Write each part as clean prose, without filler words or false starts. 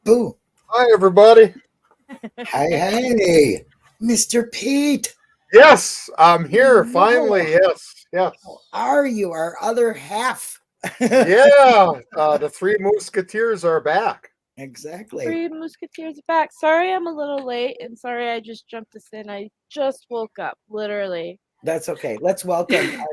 Boo. Hi, everybody. Hey, Mr. Pete. Yes, I'm here finally. Yes. How are you? Our other half. Yeah, the Three Musketeers are back. Exactly. Three Musketeers back. Sorry I'm a little late, and sorry I just jumped this in. I just woke up, literally. That's okay. Let's welcome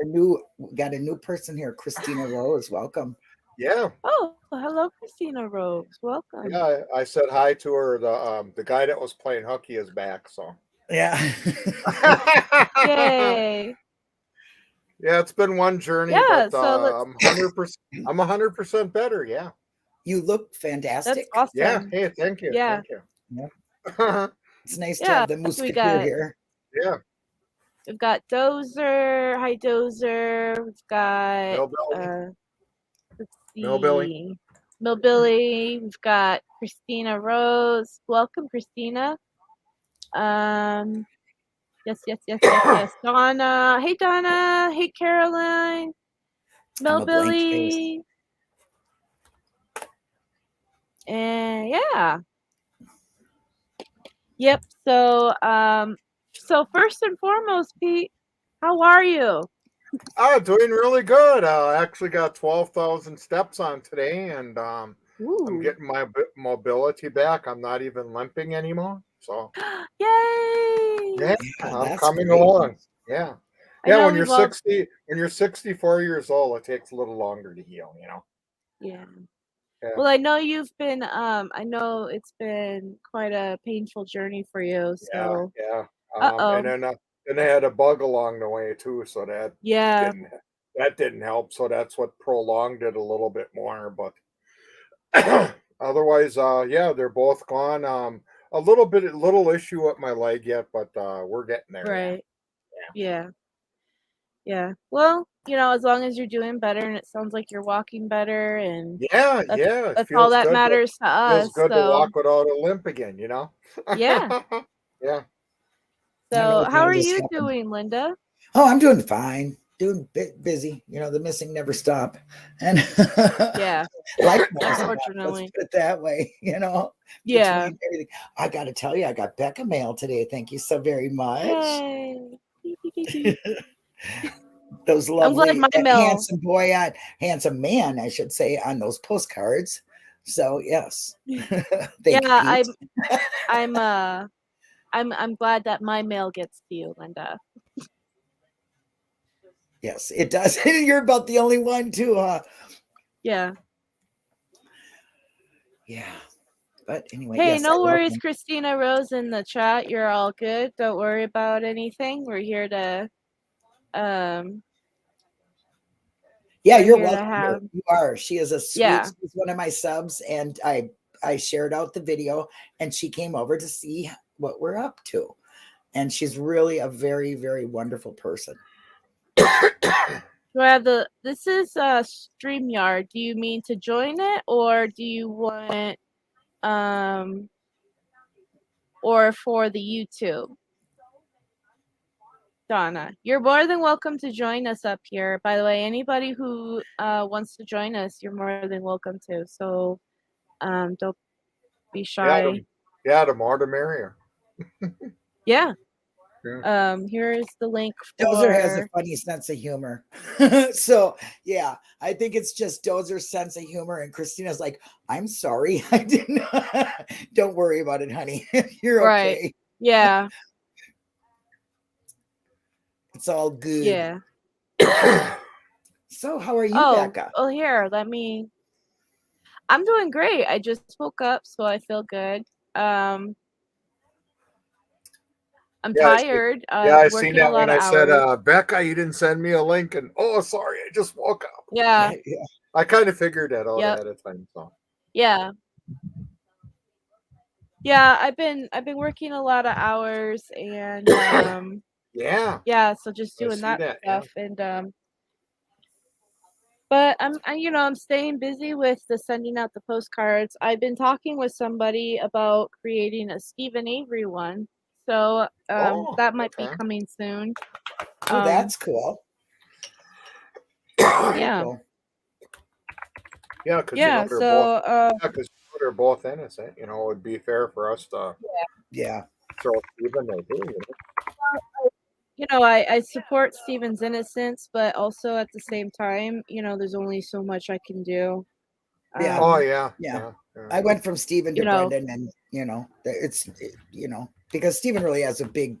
got a new person here, Christina Rose. Welcome. Yeah. Oh, hello, Christina Rose. Welcome. Yeah, I said hi to her. The guy that was playing hooky is back. So. Yeah. Yay. Yeah, it's been one journey, Yeah, but so I'm 100%. I'm 100% better. Yeah. You look fantastic. That's awesome. Yeah. Hey, thank you. Yeah. Thank you. Yeah. It's nice to have the Musketeer here. Yeah. We've got Dozer. Hi, Dozer. We've got let's see. Millbilly. We've got Christina Rose. Welcome, Christina. Yes. Donna. Hey, Donna. Hey, Caroline. Millbilly. And yeah. Yep. So first and foremost, Pete, how are you? Doing really good. I actually got 12,000 steps on today, and I'm getting my mobility back. I'm not even limping anymore. So, yay! Yeah, I'm coming along. Yeah, yeah. When you're 60, when you're 64 years old, it takes a little longer to heal. You know. Yeah. Well, I know you've been. I know it's been quite a painful journey for you. So. Yeah. And then I had a bug along the way too, so that didn't help. So that's what prolonged it a little bit more. But otherwise, they're both gone. A little issue with my leg yet, but we're getting there. Right. Yeah. Well, as long as you're doing better, and it sounds like you're walking better, and that's all that matters to us. Feels good to walk without a limp again, you know. Yeah. Yeah. So, how are you doing, Linda? Oh, I'm doing fine. Doing busy. The missing never stop. And yeah, unfortunately, let's put it that way. Yeah. Everything. I got to tell you, I got Becca mail today. Thank you so very much. Yay. Those lovely, I'm glad my handsome man, I should say, on those postcards. So yes, I'm glad that my mail gets to you, Linda. Yes, it does. You're about the only one too, huh? Yeah. Yeah. But anyway. Hey, no worries, Christina Rose in the chat. You're all good. Don't worry about anything. We're here to yeah, you're welcome. You are. She is a sweet. She's one of my subs, and I shared out the video, and she came over to see what we're up to, and she's really a very, very wonderful person. This is StreamYard. Do you mean to join it, or do you want or for the YouTube? Donna, you're more than welcome to join us up here. By the way, anybody who wants to join us, you're more than welcome to. So don't be shy. Yeah, the more the merrier. Yeah. Here is the link Dozer has a for. funny sense of humor. So yeah, I think it's just Dozer's sense of humor. And Christina's like, I'm sorry. I didn't. Don't worry about it, honey. You're Right. okay. Yeah. It's all good. Yeah. So how are you, Becca? Oh, here, I'm doing great. I just woke up, so I feel good. I'm tired. I seen Working that a lot when of I said, hours. Becca, you didn't send me a link, and sorry, I just woke up. Yeah. Yeah. I kind of figured that out Yep. ahead of time. So Yeah. Yeah, I've been working a lot of hours, and yeah, so just I doing see that that. stuff, and but I'm staying busy with the sending out the postcards. I've been talking with somebody about creating a Stephen Avery one, so that might be coming soon. Oh, that's cool. Yeah. Cool. Yeah, because Yeah. So they're both innocent. You know, it would be fair for us to throw Stephen there too. I support Stephen's innocence, but also at the same time, there's only so much I can do. Yeah. Yeah. I went from Stephen to Brendan, and it's because Stephen really has a big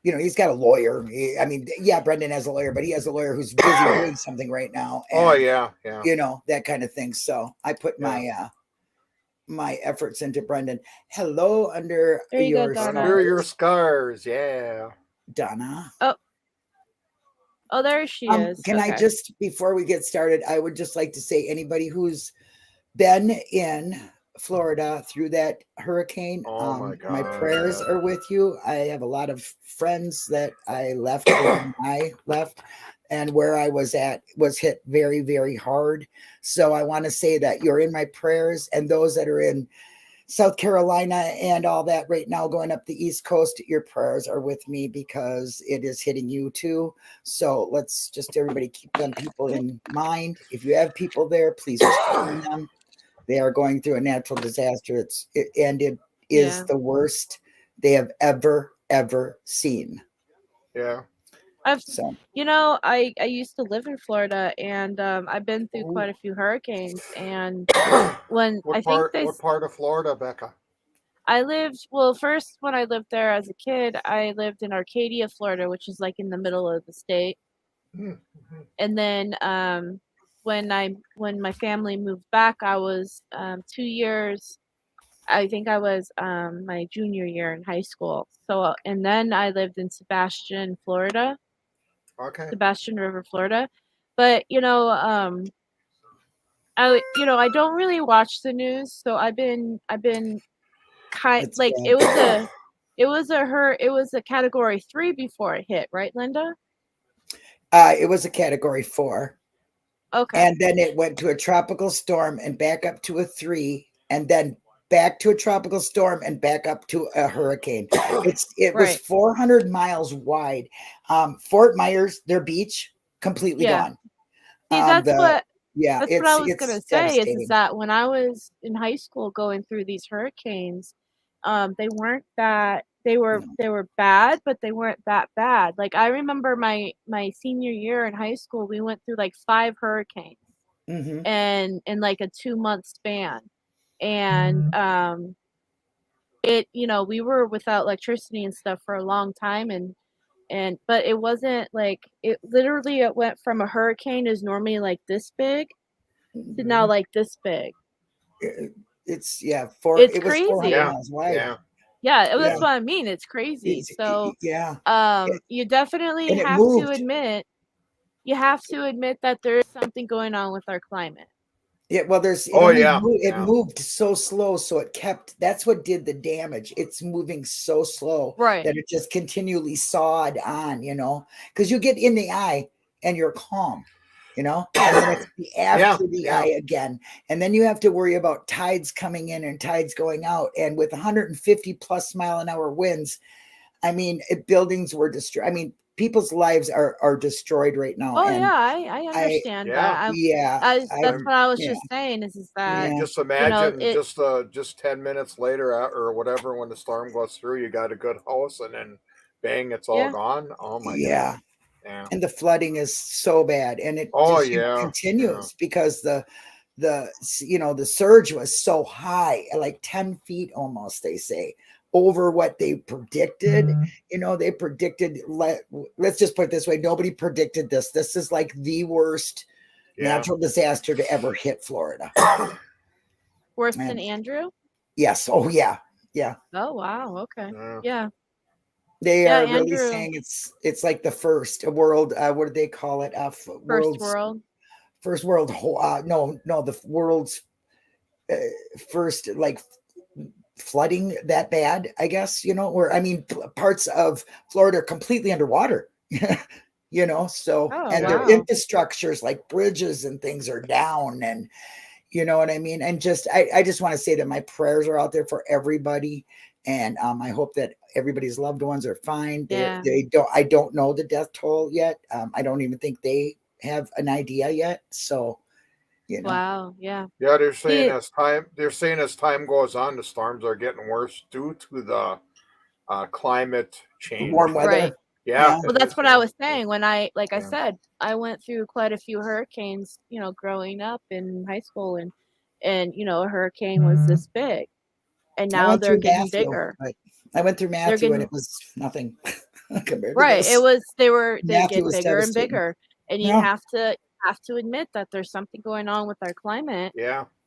he's got a lawyer. Brendan has a lawyer, but he has a lawyer who's busy doing something right now. And, that kind of thing. So I put my efforts into Brendan. Hello, under your scars. Yeah, Donna. Oh, there she is. Can I just, before we get started, I would just like to say, anybody who's been in Florida through that hurricane, my prayers are with you. I have a lot of friends that I left when I left, and where I was at was hit very, very hard. So I want to say that you're in my prayers, and those that are in South Carolina and all that right now going up the East Coast, your prayers are with me because it is hitting you too. So let's just everybody keep them people in mind. If you have people there, please respect them. They are going through a natural disaster. It is the worst they have ever seen. Yeah. I used to live in Florida, and I've been through quite a few hurricanes. And what part of Florida, Becca? When I lived there as a kid, I lived in Arcadia, Florida, which is like in the middle of the state. Mm-hmm. And then when my family moved back, I was 2 years. I think I was my junior year in high school. So, and then I lived in Sebastian, Florida. Okay. Sebastian River, Florida. But I don't really watch the news, so I've been kind like it was a category 3 before it hit, right, Linda? It was a category 4. Okay. And then it went to a tropical storm and back up to a 3, and then back to a tropical storm and back up to a hurricane. It was 400 miles wide. Fort Myers, their beach, completely gone. See, that's what I was gonna say is that when I was in high school going through these hurricanes, they weren't that they were bad, but they weren't that bad. Like I remember my senior year in high school, we went through like 5 hurricanes, and in like a 2-month span. And we were without electricity and stuff for a long time, but it wasn't like it went from a hurricane is normally like this big to now like this big. It's crazy. 400 miles wide. Yeah, that's what I mean. It's crazy. So you definitely have to admit that there is something going on with our climate. Yeah, well, it moved so slow, so that's what did the damage. It's moving so slow that it just continually sawed on, because you get in the eye and you're calm, and then it's after the eye again. And then you have to worry about tides coming in and tides going out. And with 150 plus mile an hour winds, buildings were destroyed. people's lives are destroyed right now. Oh and yeah, I understand that. That's what I was just saying is that just imagine just 10 minutes later or whatever, when the storm goes through, you got a good house and then bang, it's all gone. Oh my God. Yeah. And the flooding is so bad, and it continues because the surge was so high, like 10 feet almost, they say, over what they predicted. They predicted, let's just put it this way, nobody predicted this. This is like the worst natural disaster to ever hit Florida. Worse than Andrew? Yes. Oh yeah. Yeah. Oh wow. Okay. Yeah. They are really saying it's like the first world. What do they call it? First world. No, the world's first like flooding that bad, I guess. Where parts of Florida are completely underwater. So their infrastructures like bridges and things are down, and you know what I mean. And I just want to say that my prayers are out there for everybody. And I hope that everybody's loved ones are fine. I don't know the death toll yet. I don't even think they have an idea yet. So, Wow. Yeah. Yeah. They're saying as time goes on, the storms are getting worse due to the climate change. Warm weather. Right. Yeah. Well, that's what I was saying when I said, I went through quite a few hurricanes, growing up in high school, and a hurricane was this big. And now they're getting bigger. I went through Matthew and it was nothing compared to this. It was they get bigger and bigger. And you have to admit that there's something going on with our climate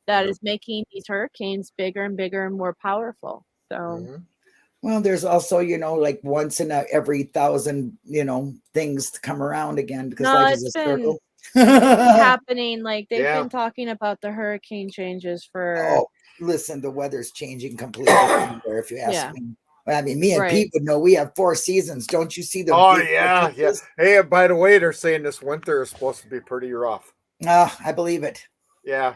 that is making these hurricanes bigger and bigger and more powerful. So well, there's also, like once in every 1,000, things to come around again, because life is a circle. Happening, like they've been talking about the hurricane changes for listen, the weather's changing completely everywhere, if you ask me. I mean, me and Pete would know we have 4 seasons. Don't you see the yeah. Hey, by the way, they're saying this winter is supposed to be pretty rough. I believe it. Yeah.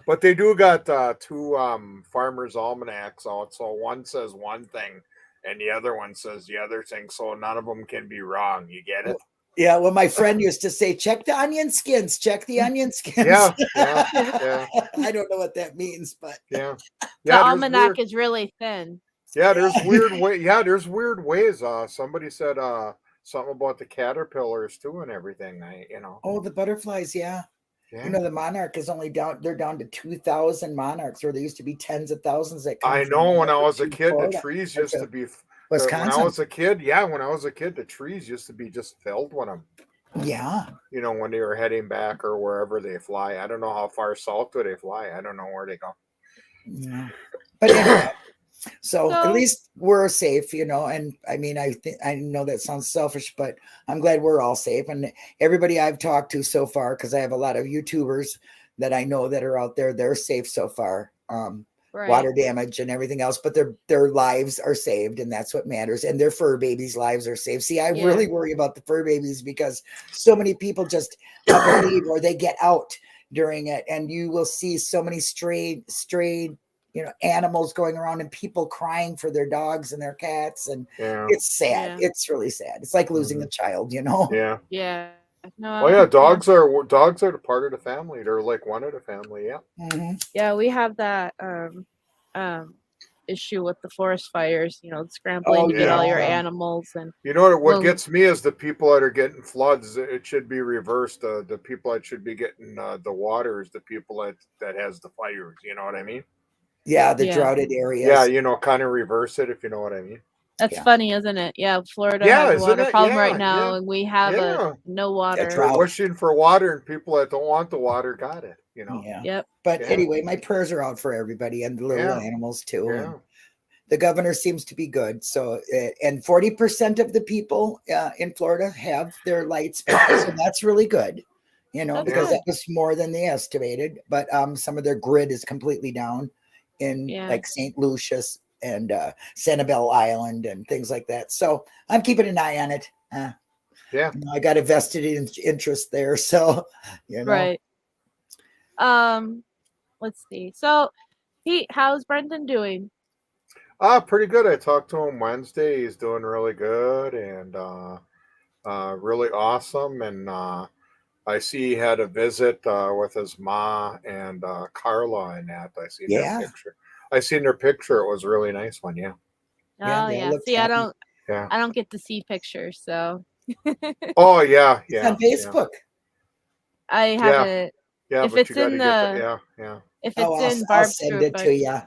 But they do got 2 farmers' almanacs out. So one says one thing and the other one says the other thing. So none of them can be wrong. You get it? Yeah, well, my friend used to say, check the onion skins, check the onion skins. Yeah. I don't know what that means, but the almanac is really thin. Yeah, there's weird there's weird ways. Somebody said something about the caterpillars too and everything. Oh, the butterflies, yeah. The monarch is only they're down to 2,000 monarchs, where there used to be tens of thousands that come. I know, when I was a kid, the trees used to be Wisconsin. When I was a kid, the trees used to be just filled with them. Yeah. When they were heading back or wherever they fly. I don't know how far south do they fly. I don't know where they go. Yeah. But anyway, so at least we're safe, and I mean, I know that sounds selfish, but I'm glad we're all safe. And everybody I've talked to so far, because I have a lot of YouTubers that I know that are out there, they're safe so far. Water damage and everything else, but their lives are saved, and that's what matters. And their fur babies' lives are saved. See, I really worry about the fur babies, because so many people just leave or they get out during it, and you will see so many strayed animals going around, and people crying for their dogs and their cats, and it's sad. It's really sad. It's like losing a child, Yeah. No, dogs are the part of the family. They're like one of the family. Yeah, we have that issue with the forest fires, scrambling to get all your animals. And what gets me is the people that are getting floods. It should be reversed. The people that should be getting the water is the people that has the fires. You know what I mean? Yeah, the droughted areas. Yeah, kind of reverse it, if you know what I mean. That's funny, isn't it? Yeah, Florida has a water problem right now, and we have no water. We're wishing for water, and people that don't want the water got it. Yeah. Yep. But anyway, my prayers are out for everybody and the little animals too. Yeah. The governor seems to be good. So, and 40% of the people in Florida have their lights back, so that's really good. Because that was more than they estimated. But some of their grid is completely down in like St. Lucius and Sanibel Island and things like that. So I'm keeping an eye on it. I got a vested interest there. So, Right. Let's see. So Pete, how's Brendan doing? Pretty good. I talked to him Wednesday. He's doing really good. And really awesome. And I see he had a visit with his ma and Carla and that. I seen their picture. I seen their picture. It was a really nice one. Yeah. Oh yeah. See, happy. I don't get to see pictures, so. Oh yeah, it's on Facebook. I haven't. Yeah, if it's in the if it's in Barb's send group, it to you.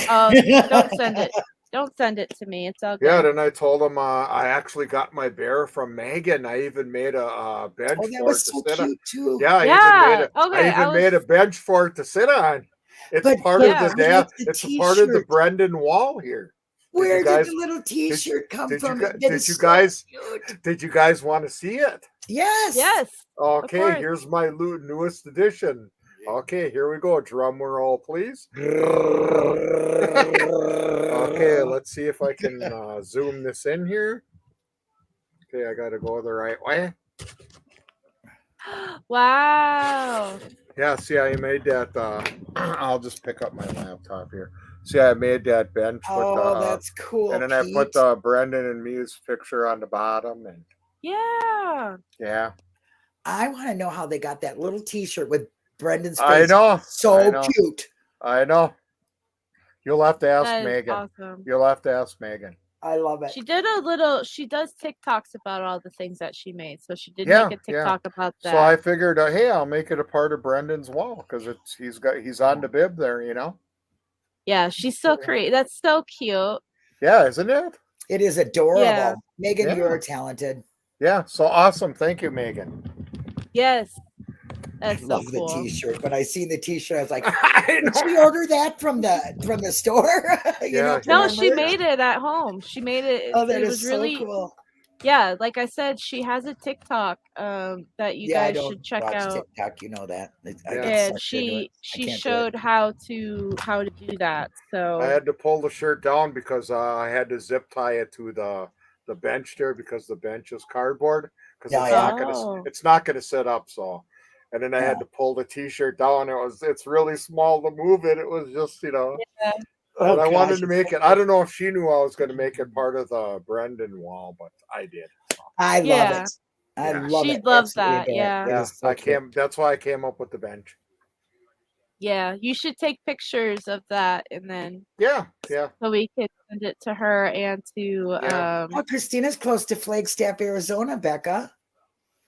Oh, don't send it. Don't send it to me. It's all good. Yeah, then I told him I actually got my bear from Megan. I even made a bench for it to sit on. Too. Yeah, I even made a bench for it to sit on. It's part of the It's a part of the Brendan wall here. Where did the little T-shirt come from? Did you guys want to see it? Yes. Yes. Okay, here's my newest edition. Okay, here we go. Drum roll, please. Okay, let's see if I can zoom this in here. Okay, I got to go the right way. Wow. Yeah, see, I made that. I'll just pick up my laptop here. See, I made that bench. That's cool. And then Pete. I put Brendan and me's picture on the bottom. And yeah. I want to know how they got that little T-shirt with Brendan's face. I know. So cute. I know. You'll have to ask Megan. Awesome. You'll have to ask Megan. I love it. She does TikToks about all the things that she made. So she did make a TikTok about that. So I figured, hey, I'll make it a part of Brendan's wall because he's on the bib there, you know. Yeah, she's so creative. That's so cute. Yeah, isn't it? It is adorable. Yeah. Megan, you are talented. Yeah, so awesome. Thank you, Megan. Yes. That's I love cool. the T-shirt. When I seen the T-shirt, I was like, did she order that from the store? No, she made it at home. She made it. Oh, that it is was so really cool. Yeah, like I said, she has a TikTok that you guys should check out. TikTok, you know that. And she showed how to do that. So I had to pull the shirt down because I had to zip tie it to the bench there because the bench is cardboard because it's not gonna sit up. So, and then I had to pull the T-shirt down. It's really small to move it. It was just But I wanted to make it. I don't know if she knew I was going to make it part of the Brendan wall, but I did. I love it. I love it. She loves that. Yeah. So that's why I came up with the bench. Yeah, you should take pictures of that and then so we can send it to her and to Christina's close to Flagstaff, Arizona, Becca.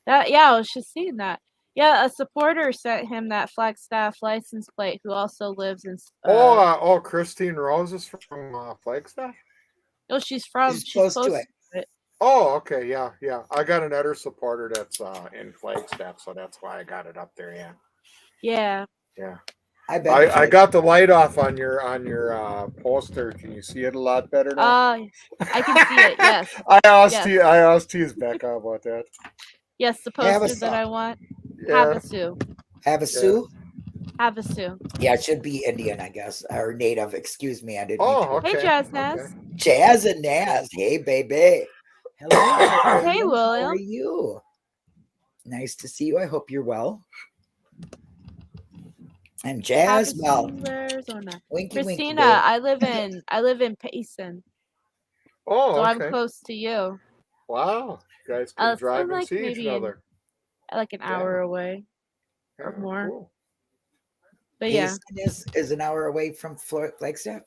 I was just seeing that. Yeah, a supporter sent him that Flagstaff license plate who also lives in Christine Rose is from Flagstaff? No, she's close to it. Oh, okay, yeah. I got another supporter that's in Flagstaff, so that's why I got it up there, Yeah. I got the light off on your poster. Can you see it a lot better now? I can see it. Yes. I asked you, Becca, about that. Yes, the poster that I want. Havasu. Yeah, it should be Indian, I guess, or native. Excuse me, I didn't. Okay. Hey, Jazz Naz. Jazz and Naz. Hey, baby. Hello. Hey, William. How are you? Nice to see you. I hope you're well. And Jazz, Arizona. Winky, Christina, I live in Payson. Oh, so I'm close to you. Wow, you guys can drive and see each other. Like an hour away or more. Cool. But Payson is an hour away from Flagstaff.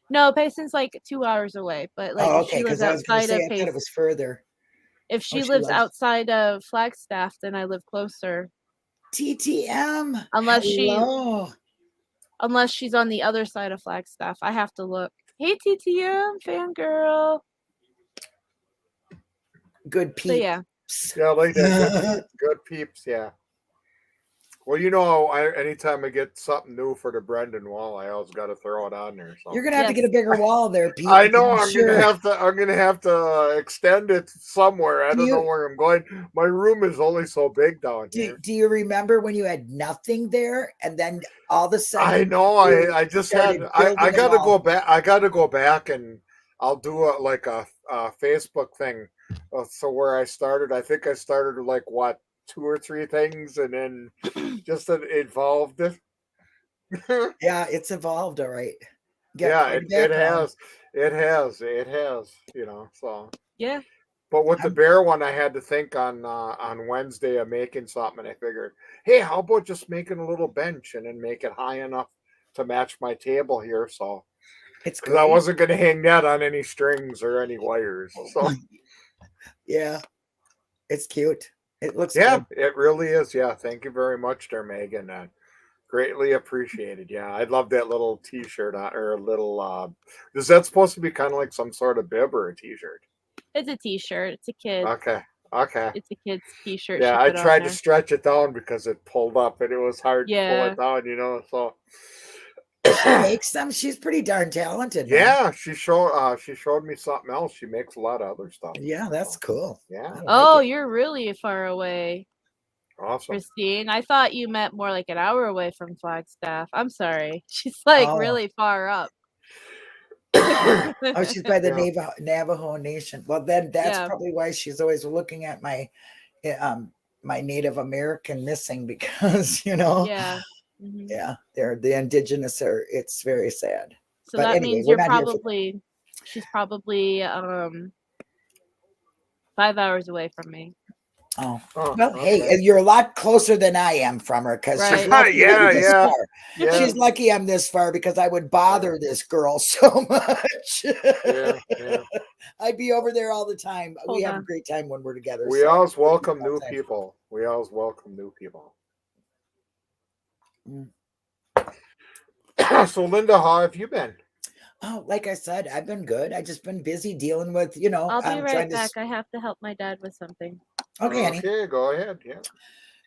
No, Payson's like 2 hours away. But like, if she lives outside of Payson, I thought it was further. If she lives outside of Flagstaff, then I live closer. TTM. Unless she's on the other side of Flagstaff, I have to look. Hey, TTM fangirl. Good peeps. Yeah, like that. Good peeps. Yeah. Well, anytime I get something new for the Brendan wall, I always got to throw it on there. So. You're gonna have to get a bigger wall there, Pete. I know. I'm gonna have to extend it somewhere. I don't know where I'm going. My room is only so big down here. Do you remember when you had nothing there, and then all of a sudden? I know. I just had. I got to go back. I got to go back, and I'll do a Facebook thing. So where I started, I think I started with 2 or 3 things, and then just evolved it. Yeah, it's evolved, all right. It has. So Yeah. But with the bear one, I had to think on Wednesday of making something, and I figured, hey, how about just making a little bench and then make it high enough to match my table here? So it's because I wasn't going to hang that on any strings or any wires. So yeah, it's cute. It looks good. good. It really is. Yeah, thank you very much, there, Megan. Greatly appreciated. Yeah, I'd love that little T-shirt or a little. Is that supposed to be kind of like some sort of bib or a T-shirt? It's a T-shirt. It's a kid. Okay. It's a kid's T-shirt. Yeah, I tried to stretch it down because it pulled up, and it was hard to pull it down. So she makes them. She's pretty darn talented. Yeah, man. She showed me something else. She makes a lot of other stuff. Yeah, that's cool. Yeah. Oh, you're really far away. Awesome. Christine, I thought you meant more like an hour away from Flagstaff. I'm sorry. She's like really far up. Oh, she's by the Navajo Nation. Well, then that's probably why she's always looking at my my Native American missing, because Yeah. Mm-hmm. Yeah, they're the indigenous it's very sad. So that means she's probably 5 hours away from me. Oh, well, okay. Hey, you're a lot closer than I am from her, because she's lucky yeah. She's lucky I'm this far, because I would bother this girl so much. Yeah. I'd be over there all the time. We have a great time when we're together. We always welcome new people. So, Linda, how have you been? Oh, like I said, I've been good. I've just been busy dealing with, I'll be right back. I have to help my dad with something. Okay, honey. Okay, go ahead.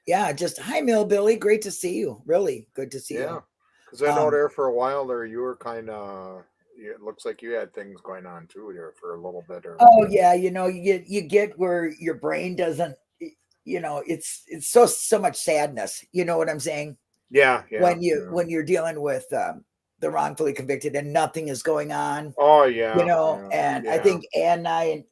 Yeah, just hi, Billy. Great to see you. Really good to see you. Yeah, because I know there for a while there you were kind of. It looks like you had things going on too there for a little bit. Yeah, you get where your brain doesn't. It's so much sadness. You know what I'm saying? Yeah. When you're dealing with the wrongfully convicted and nothing is going on. Oh yeah. And I think Adnan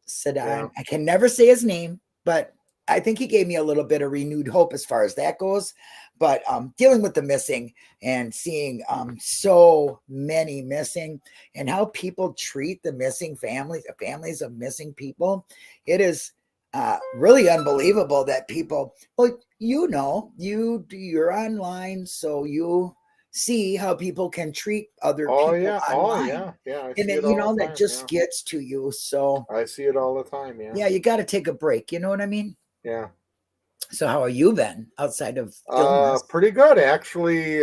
Sadan, I can never say his name, but I think he gave me a little bit of renewed hope as far as that goes. But dealing with the missing and seeing so many missing, and how people treat the missing families of missing people, it is really unbelievable that people, you're online, so you see how people can treat other people online. Oh yeah. And then, that just gets to you. So I see it all the time. Yeah, you got to take a break. You know what I mean? Yeah. So how are you been outside of illness? Pretty good, actually.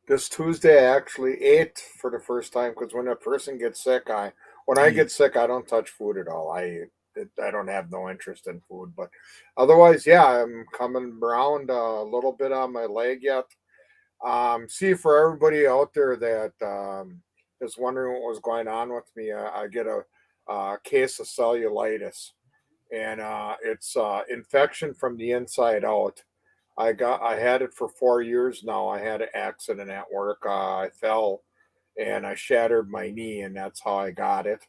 This Tuesday I actually ate for the first time, because when a person gets sick, when I get sick, I don't touch food at all. I don't have no interest in food, but otherwise, I'm coming around a little bit on my leg yet. See, for everybody out there that is wondering what was going on with me, I get a case of cellulitis, and it's infection from the inside out. I had it for 4 years now. I had an accident at work. I fell and I shattered my knee, and that's how I got it.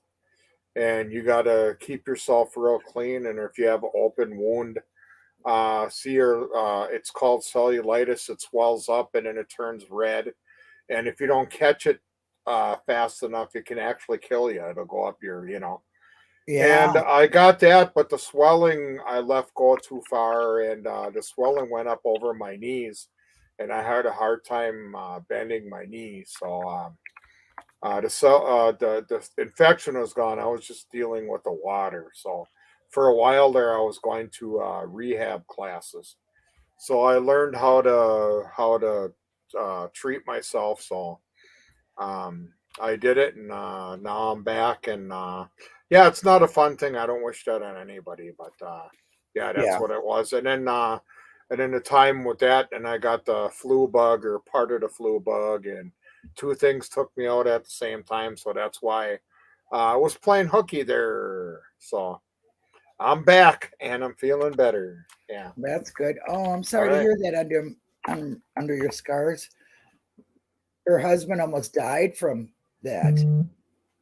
And you got to keep yourself real clean. And if you have an open wound, it's called cellulitis. It swells up and then it turns red. And if you don't catch it fast enough, it can actually kill you. It'll go up your, Yeah. And I got that, but the swelling, I let go too far, and the swelling went up over my knees, and I had a hard time bending my knees. So the infection was gone. I was just dealing with the water. So for a while there, I was going to rehab classes. So I learned how to treat myself. So I did it, and now I'm back, and it's not a fun thing. I don't wish that on anybody, but that's what it was. And then the time with that, and I got the flu bug, or part of the flu bug, and two things took me out at the same time. So that's why I was playing hooky there. So I'm back and I'm feeling better. Yeah, that's good. Oh, I'm sorry to hear that under your scars. Her husband almost died from that.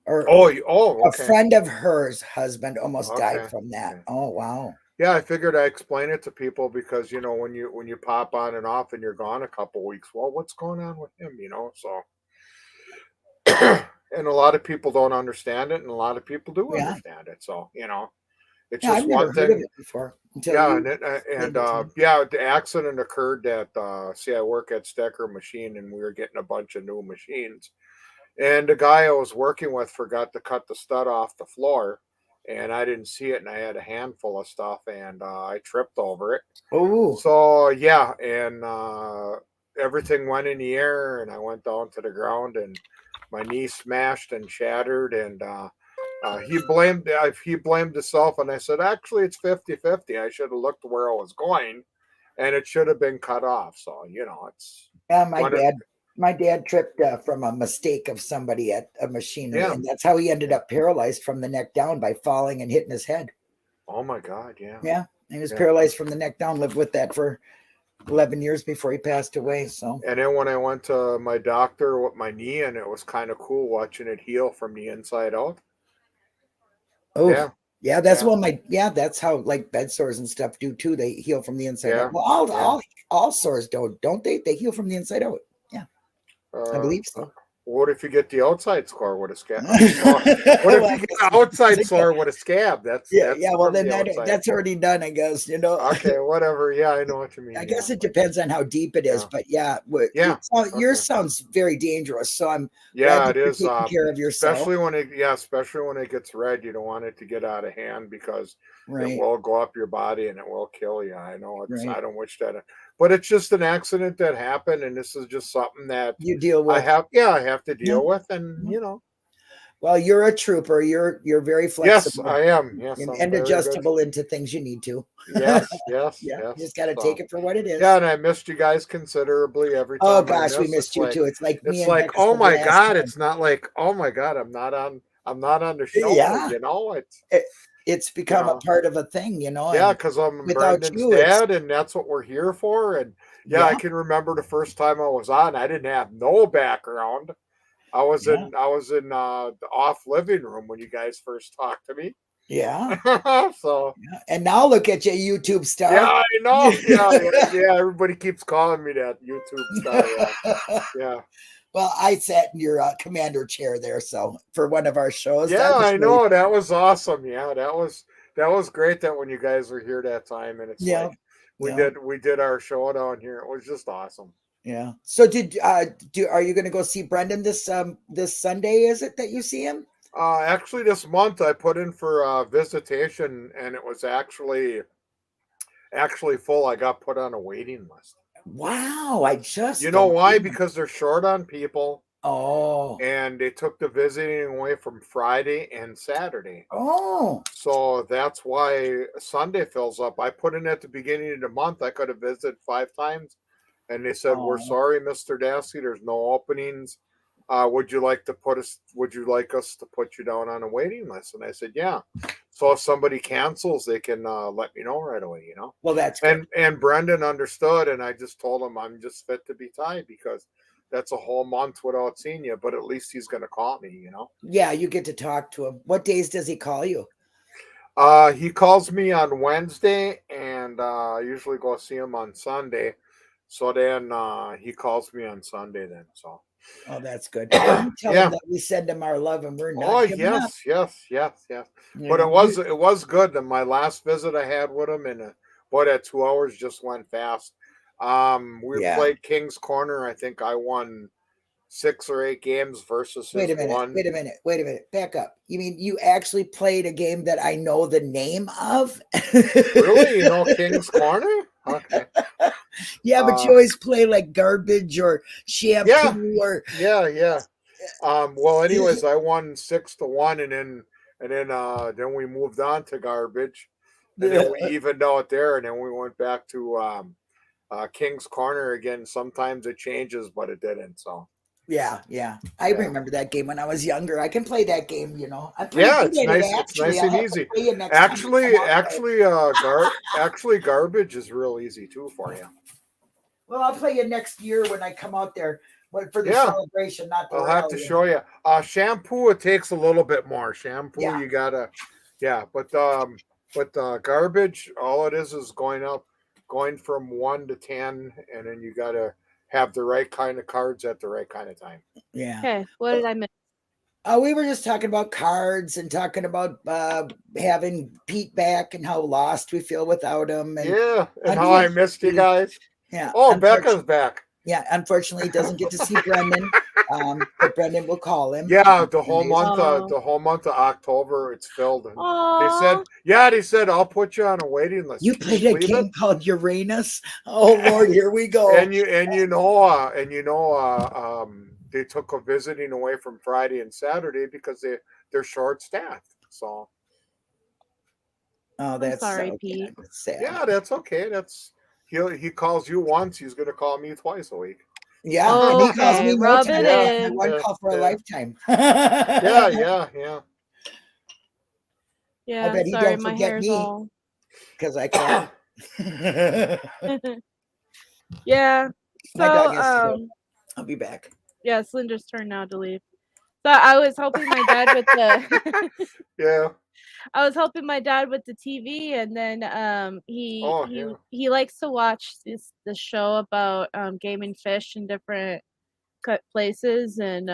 Or a friend of hers husband almost died from that. Okay. Oh wow. Yeah, I figured I'd explain it to people, because when you pop on and off and you're gone a couple weeks, well, what's going on with him? So And a lot of people don't understand it, and a lot of people do understand it. So, you know, it's just I've never one heard of thing. it before The accident occurred at I work at Stecker Machine, and we were getting a bunch of new machines. And the guy I was working with forgot to cut the stud off the floor, and I didn't see it, and I had a handful of stuff, and I tripped over it. Oh, So yeah, and everything went in the air, and I went down to the ground, and my knee smashed and shattered, and he blamed himself, and I said, actually, it's 50-50. I should have looked where I was going, and it should have been cut off. So, you know, it's my dad tripped from a mistake of somebody at a machinery, and that's how he ended up paralyzed from the neck down, by falling and hitting his head. Oh my God, yeah. Yeah, he was paralyzed from the neck down, lived with that for 11 years before he passed away. So, and then when I went to my doctor with my knee, and it was kind of cool watching it heal from the inside out. Oh, yeah, that's that's how like bed sores and stuff do too. They heal from the inside out. Well, all sores don't they? They heal from the inside out. Yeah, I believe so. What if you get the outside score with a scab? What if you get the outside sore with a scab? That's well, then that's already done, I guess. You know. Okay, whatever. Yeah, I know what you mean. I guess it depends on how deep it is, but yours sounds very dangerous. So I'm it is taking care of yourself, especially when it gets red. You don't want it to get out of hand, because it will go up your body and it will kill you. I know I don't wish that. But it's just an accident that happened, and this is just something that you deal with. I have to deal with, and you know. Well, you're a trooper. You're very flexible. Yes, I am. Yes, and adjustable into things you need to. Yes. You just got to take it for what it is. Yeah, and I missed you guys considerably every time. Oh gosh, we missed you too. It's like oh my God, it's not like, oh my God, I'm not on the show. Yeah, you know, it's become a part of a thing, you know. Yeah, because I'm Brendan's dad, and that's what we're here for. And I can remember the first time I was on, I didn't have no background. I was in the off living room when you guys first talked to me. Yeah. So. And now look at you, YouTube star. Yeah, I know. Yeah. Everybody keeps calling me that YouTube star. Yeah. Well, I sat in your commander chair there, so for one of our shows. Yeah, I know. That was awesome. Yeah, that was great. That when you guys were here that time, and it's we did our show down here. It was just awesome. Yeah. So are you going to go see Brendan this Sunday? Is it that you see him? Actually, this month I put in for visitation, and it was actually full. I got put on a waiting list. Wow, you know why? Because they're short on people. Oh. And they took the visiting away from Friday and Saturday. Oh. So that's why Sunday fills up. I put in at the beginning of the month, I could have visited 5 times. And they said, we're sorry, Mr. Dassey, there's no openings. Would you like us to put you down on a waiting list? And I said, yeah. So if somebody cancels, they can let me know right away, you know? Well, that's good. And Brendan understood, and I just told him I'm just fit to be tied, because that's a whole month without seeing you, but at least he's going to call me, you know? Yeah, you get to talk to him. What days does he call you? He calls me on Wednesday, and I usually go see him on Sunday. So then he calls me on Sunday then, so. Oh, that's good. Tell him that we send him our love, and we're not. Oh, yes. Yeah. But it was good. And my last visit I had with him, and that 2 hours just went fast. We played King's Corner. I think I won 6 or 8 games versus Wait a minute. Back up. You mean you actually played a game that I know the name of? Really? You know King's Corner? Okay. Yeah, but you always play like Garbage or Shampoo or well, anyways, I won 6-1, and then we moved on to Garbage, and then we evened out there, and then we went back to King's Corner again. Sometimes it changes, but it didn't. So. Yeah. I remember that game when I was younger. I can play that game, you know. It's nice and easy. Actually, Garbage is real easy too for you. Well, I'll play you next year when I come out there. But for the celebration, not the I'll have to show you. Shampoo, it takes a little bit more. Shampoo, you gotta, but Garbage, all it is going from 1 to 10, and then you gotta have the right kind of cards at the right kind of time. Yeah. Okay. What did I miss? We were just talking about cards and talking about having Pete back and how lost we feel without him. And how I missed you guys. Yeah. Oh, Becca's back. Yeah, unfortunately, he doesn't get to see Brendan, but Brendan will call him. Yeah, the whole month of October, it's filled. And they said, I'll put you on a waiting list. You played a game called Uranus. Oh Lord, here we go. And they took a visiting away from Friday and Saturday because they're short staffed. So. Oh, that's sorry, Pete. Sad. Yeah, that's okay. He calls you once. He's going to call me twice a week. Yeah, and he calls me more times. One call for a lifetime. Yeah. Yeah, I bet he don't forget me because I can't. Yeah. So I'll be back. Yeah, it's Linda's turn now to leave. So I was helping my dad with the I was helping my dad with the TV, and then he likes to watch the show about gaming fish in different places, and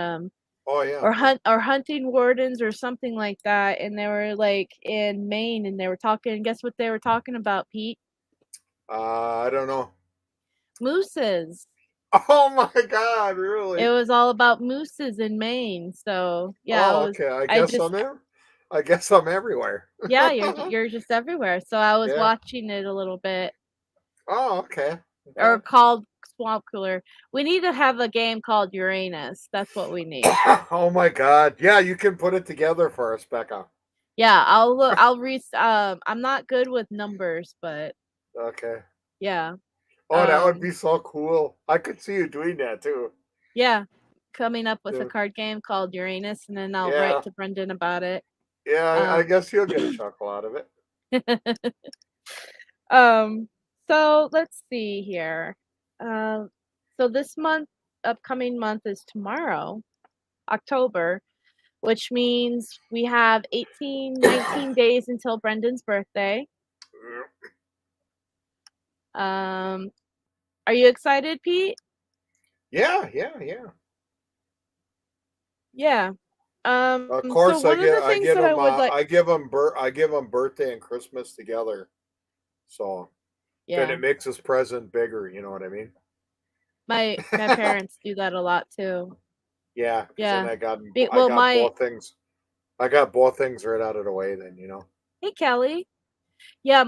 or hunting wardens or something like that. And they were like in Maine, and they were talking. Guess what they were talking about, Pete? I don't know. Mooses. Oh my God! Really? It was all about mooses in Maine. So yeah. Oh, okay. I guess I'm everywhere. Yeah, you're just everywhere. So I was watching it a little bit. Oh, okay. Or called Swamp Cooler. We need to have a game called Uranus. That's what we need. Oh my God! Yeah, you can put it together for us, Becca. Yeah, I'll read. I'm not good with numbers, but okay. Yeah. Oh, that would be so cool. I could see you doing that too. Yeah, coming up with a card game called Uranus, and then I'll write to Brendan about it. Yeah, I guess you'll get a chuckle out of it. So let's see here. So this upcoming month is tomorrow, October, which means we have 19 days until Brendan's birthday. Are you excited, Pete? Yeah. Yeah. Of course, I give them birthday and Christmas together, so then it makes his present bigger. You know what I mean? My parents do that a lot too. Yeah. Then I got both things. I got both things right out of the way. Then Hey, Kelly. Yeah,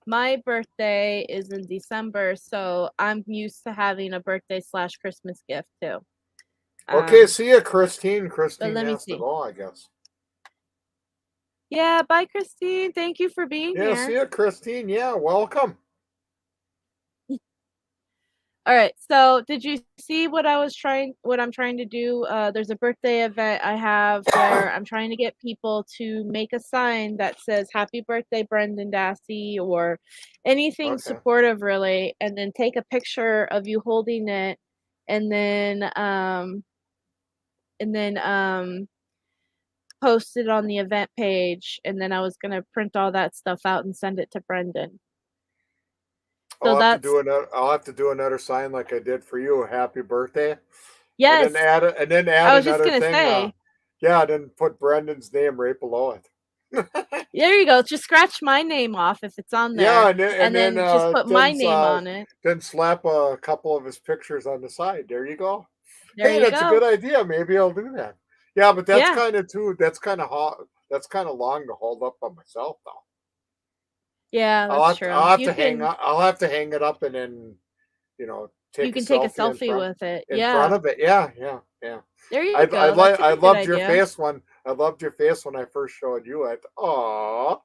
my birthday is in December, so I'm used to having a birthday / Christmas gift too. Okay, see ya, Christine. Christine has to go, I guess. Yeah, bye, Christine. Thank you for being here. Yeah, see ya, Christine. Yeah, welcome. All right. So, did you see what I'm trying to do? There's a birthday event I have where I'm trying to get people to make a sign that says "Happy Birthday, Brendan Dassey" or anything supportive, really, and then take a picture of you holding it, and then post it on the event page. And then I was gonna print all that stuff out and send it to Brendan. So I'll have to do another sign like I did for you. Happy birthday. Yes. And then add I was another just gonna thing. say. Then put Brendan's name right below it. There you go. Just scratch my name off if it's on there. Yeah, and then just put my name on it. Then slap a couple of his pictures on the side. There you go. That's a good idea. Maybe I'll do that. Yeah, but that's kind of that's kind of long to hold up by myself though. Yeah, that's true. I'll have to hang it up and then, take you can take a selfie with it. In front of it. Yeah. There you go. I loved your face when I first showed you it. Aww.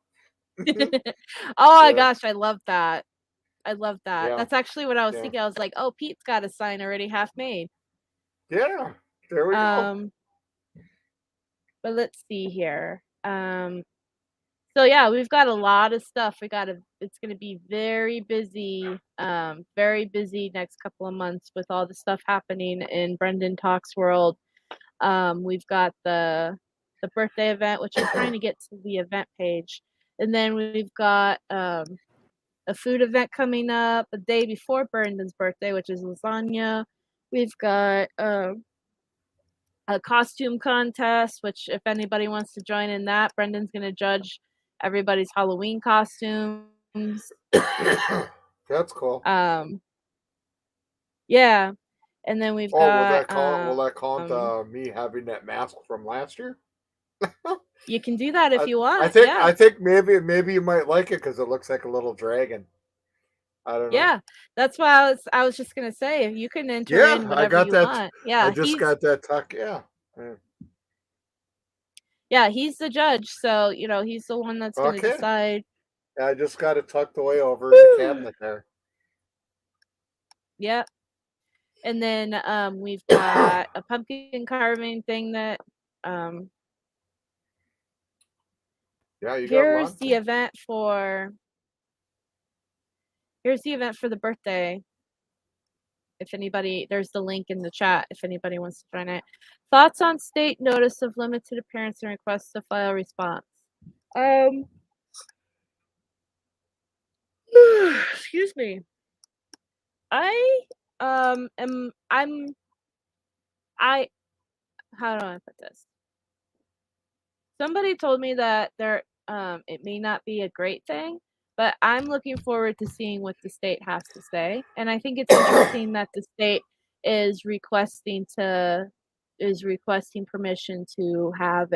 My gosh, I love that. Yeah. That's actually what I was thinking. I was like, oh, Pete's got a sign already half made. Yeah. There we go. But let's see here. So yeah, we've got a lot of stuff. It's going to be very busy next couple of months with all the stuff happening in Brendan Talks world. We've got the birthday event, which I'm trying to get to the event page. And then we've got a food event coming up the day before Brendan's birthday, which is lasagna. We've got a costume contest, which if anybody wants to join in that, Brendan's going to judge everybody's Halloween costumes. That's cool. Yeah. And then we've got will that count me having that mask from last year? You can do that if you want. I think maybe you might like it because it looks like a little dragon. I don't know. Yeah, that's why I was just gonna say you can enter in whatever you want. Yeah, I just got that tuck. Yeah. Yeah, he's the judge, so he's the one that's gonna decide. Yeah, I just got it tucked away over in the cabinet there. Yep. And then we've got a pumpkin carving thing that here's the event for the birthday. If anybody, there's the link in the chat if anybody wants to join it. Thoughts on state notice of limited appearance and request to file response. Excuse me. How do I put this? Somebody told me that it may not be a great thing, but I'm looking forward to seeing what the state has to say. And I think it's interesting that the state is requesting permission to have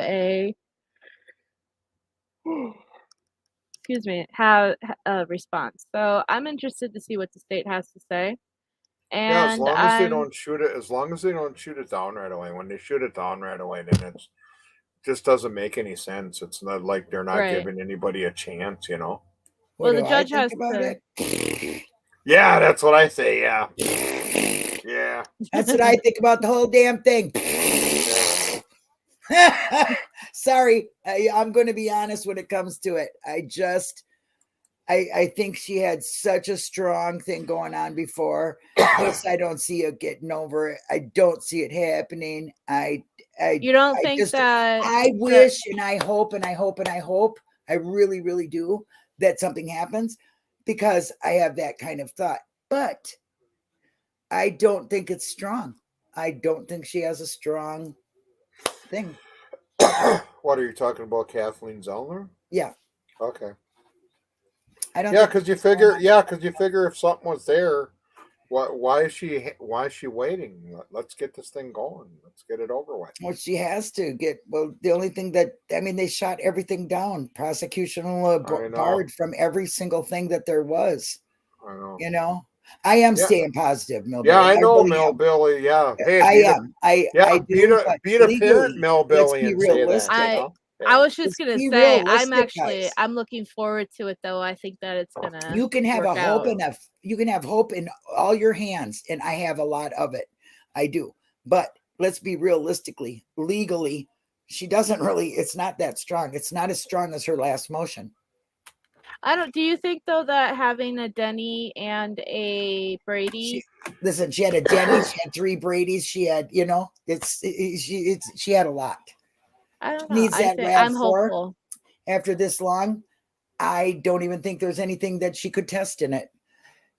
have a response. So I'm interested to see what the state has to say. And as long as they don't shoot it down right away. When they shoot it down right away, then it just doesn't make any sense. It's not like they're not giving anybody a chance, Well, the judge has to. Yeah, that's what I say. Yeah. Yeah. That's what I think about the whole damn thing. Sorry, I'm going to be honest when it comes to it. I think she had such a strong thing going on before. I don't see it getting over it. I don't see it happening. You don't think that? I wish and I hope and I hope and I hope. I really, really do that something happens because I have that kind of thought. But I don't think it's strong. I don't think she has a strong thing. What are you talking about, Kathleen Zellner? Yeah. Okay. I don't. Yeah, because you figure if something was there, why is she waiting? Let's get this thing going. Let's get it over with. Well, she has to get. Well, the only thing they shot everything down. Prosecution barred from every single thing that there was. I know. I am staying positive, Millbilly. Yeah, I know, Millbilly. Yeah, hey, I am. I do. Beat a parent, Millbilly, and say that. I was just gonna say I'm looking forward to it though. I think that it's gonna. You can have you can have hope in all your hands, and I have a lot of it. I do, but let's be realistically, legally, she doesn't really. It's not that strong. It's not as strong as her last motion. Do you think though that having a Denny and a Brady? She had a Denny. She had 3 Bradys. She had, she had a lot. I don't know. I'm hopeful. After this long, I don't even think there's anything that she could test in it.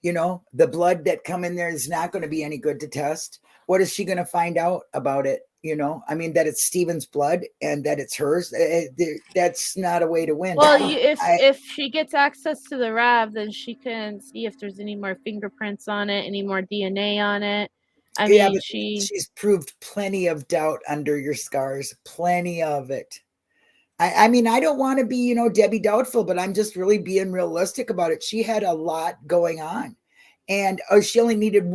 The blood that come in there is not going to be any good to test. What is she going to find out about it? That it's Steven's blood and that it's hers. That's not a way to win. Well, if she gets access to the RAV, then she can see if there's any more fingerprints on it, any more DNA on it. She's proved plenty of doubt under your scars, plenty of it. I don't want to be, Debbie Doubtful, but I'm just really being realistic about it. She had a lot going on, and she only needed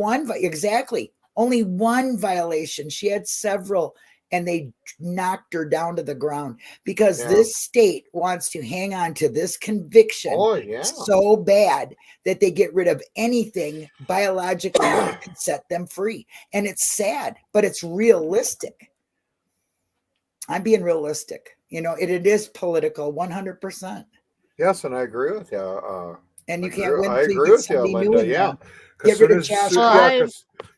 only one violation. She had several, and they knocked her down to the ground because this state wants to hang on to this conviction so bad that they get rid of anything biologically that can set them free. And it's sad, but it's realistic. I'm being realistic. It is political, 100%. Yes, and I agree with you. And you can't win. I agree with you, Linda. Yeah.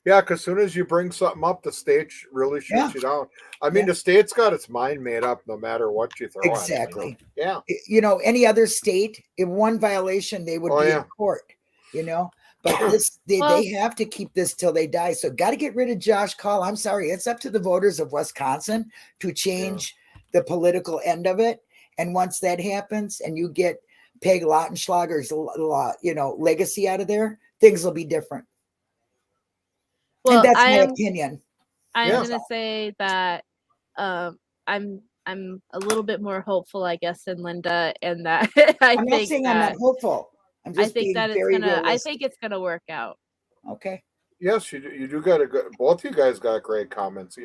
Because soon as you bring something up, the state really shoots you down. The state's got its mind made up no matter what you throw exactly. at it. Yeah. Any other state, if one violation, they would be in court, But they have to keep this till they die. So got to get rid of Josh Call. I'm sorry. It's up to the voters of Wisconsin to change the political end of it. And once that happens and you get Peg Lautenschlager's, legacy out of there, things will be different. Well, and that's my opinion. I'm going to say that I'm a little bit more hopeful, I guess, than Linda, and that I'm not saying I'm not hopeful. I'm just being very realistic. I think it's gonna work out. Okay. Yes, you do got a good. Both you guys got great comments.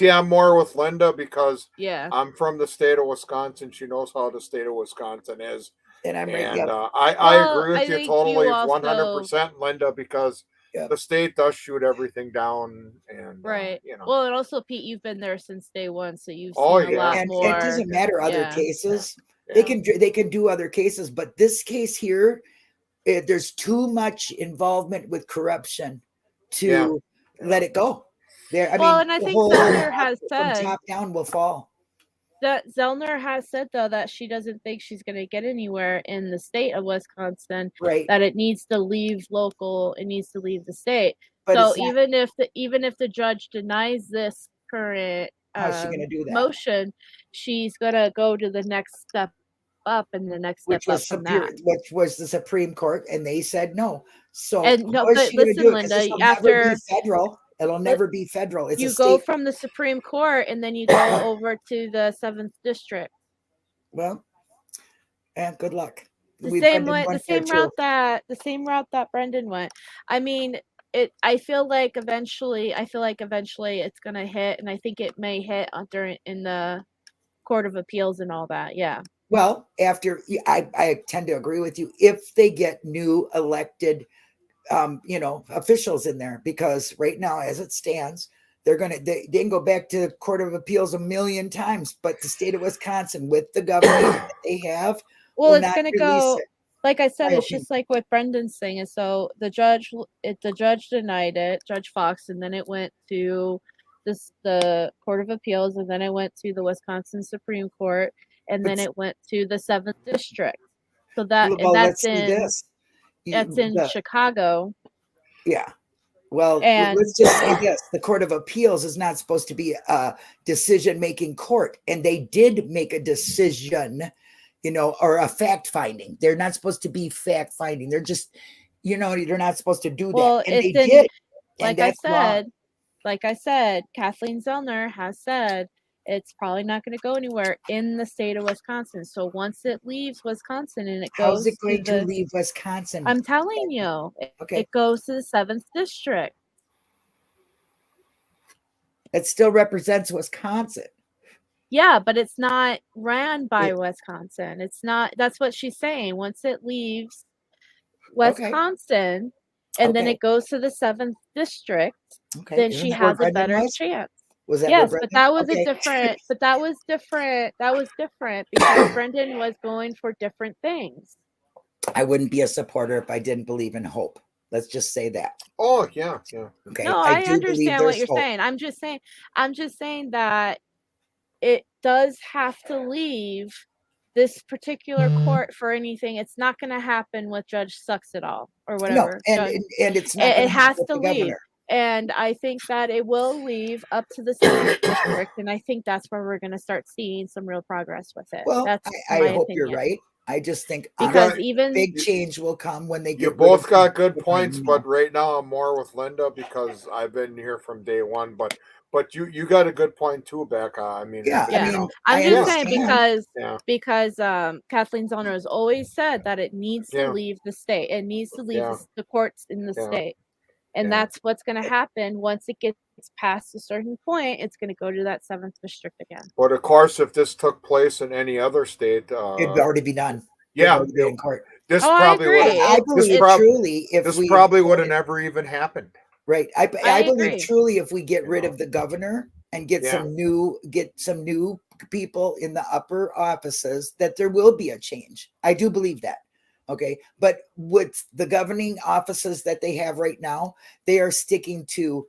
I'm more with Linda because I'm from the state of Wisconsin. She knows how the state of Wisconsin is, and I'm right. And I agree with you totally, 100%, Linda, because the state does shoot everything down, and Well, and also, Pete, you've been there since day one, so you've seen a lot more. It doesn't matter other cases. They can do other cases, but this case here, there's too much involvement with corruption to let it go. And I think Zellner has said from top down will fall. That Zellner has said, though, that she doesn't think she's going to get anywhere in the state of Wisconsin. Right. That it needs to leave local. It needs to leave the state. But so even if the judge denies this current how's she gonna do that? motion, she's going to go to the next step up, and the next step up from that, which was the Supreme Court, and they said no. So but listen, Linda, after federal. It'll never be federal. It's you go from the Supreme Court and then you go over to the 7th District. Well, and good luck. The same route that Brendan went. I mean, I feel like eventually it's gonna hit, and I think it may hit in the Court of Appeals and all that. Yeah. Well, I tend to agree with you if they get new elected officials in there, because right now, as it stands, they can go back to Court of Appeals a million times, but the state of Wisconsin, with the government that they have, it's going to go. Like I said, it's just like what Brendan's saying. And so the judge denied it, Judge Fox, and then it went to the Court of Appeals, and then it went to the Wisconsin Supreme Court, and then it went to the 7th District. So that's in Chicago. Yeah. Well, let's just say this. The Court of Appeals is not supposed to be a decision-making court. And they did make a decision, or a fact-finding. They're not supposed to be fact-finding. They're just, you're not supposed to do that. Well, and they did. Like I said, Kathleen Zellner has said it's probably not going to go anywhere in the state of Wisconsin. So once it leaves Wisconsin and it goes, how's it going to leave Wisconsin? I'm telling you, it goes to the 7th District. It still represents Wisconsin. Yeah, but it's not ran by Wisconsin. It's not. That's what she's saying. Once it leaves Wisconsin and then it goes to the 7th District, then she has a better chance. Was that but that was different. But that was different. That was different because Brendan was going for different things. I wouldn't be a supporter if I didn't believe in hope. Let's just say that. Oh yeah. Okay. No, I understand what you're saying. I'm just saying that it does have to leave this particular court for anything. It's not going to happen with Judge Sucks It All or whatever. No, and it's not. It has to leave. Governor. And I think that it will leave up to the 7th District, and I think that's where we're going to start seeing some real progress with it. Well, I hope you're right. I just think because even big change will come when they get. You both got good points, but right now I'm more with Linda because I've been here from day one. But you got a good point too, Becca. I mean, I'm just saying because Kathleen Zellner has always said that it needs to leave the state. It needs to leave the courts in the state. And that's what's going to happen once it gets past a certain point. It's going to go to that 7th District again. But of course, if this took place in any other state, it'd already be done. Yeah, in court. This probably would have never even happened. Right. I believe truly if we get rid of the governor and get some new people in the upper offices, that there will be a change. I do believe that. Okay. But with the governing offices that they have right now, they are sticking to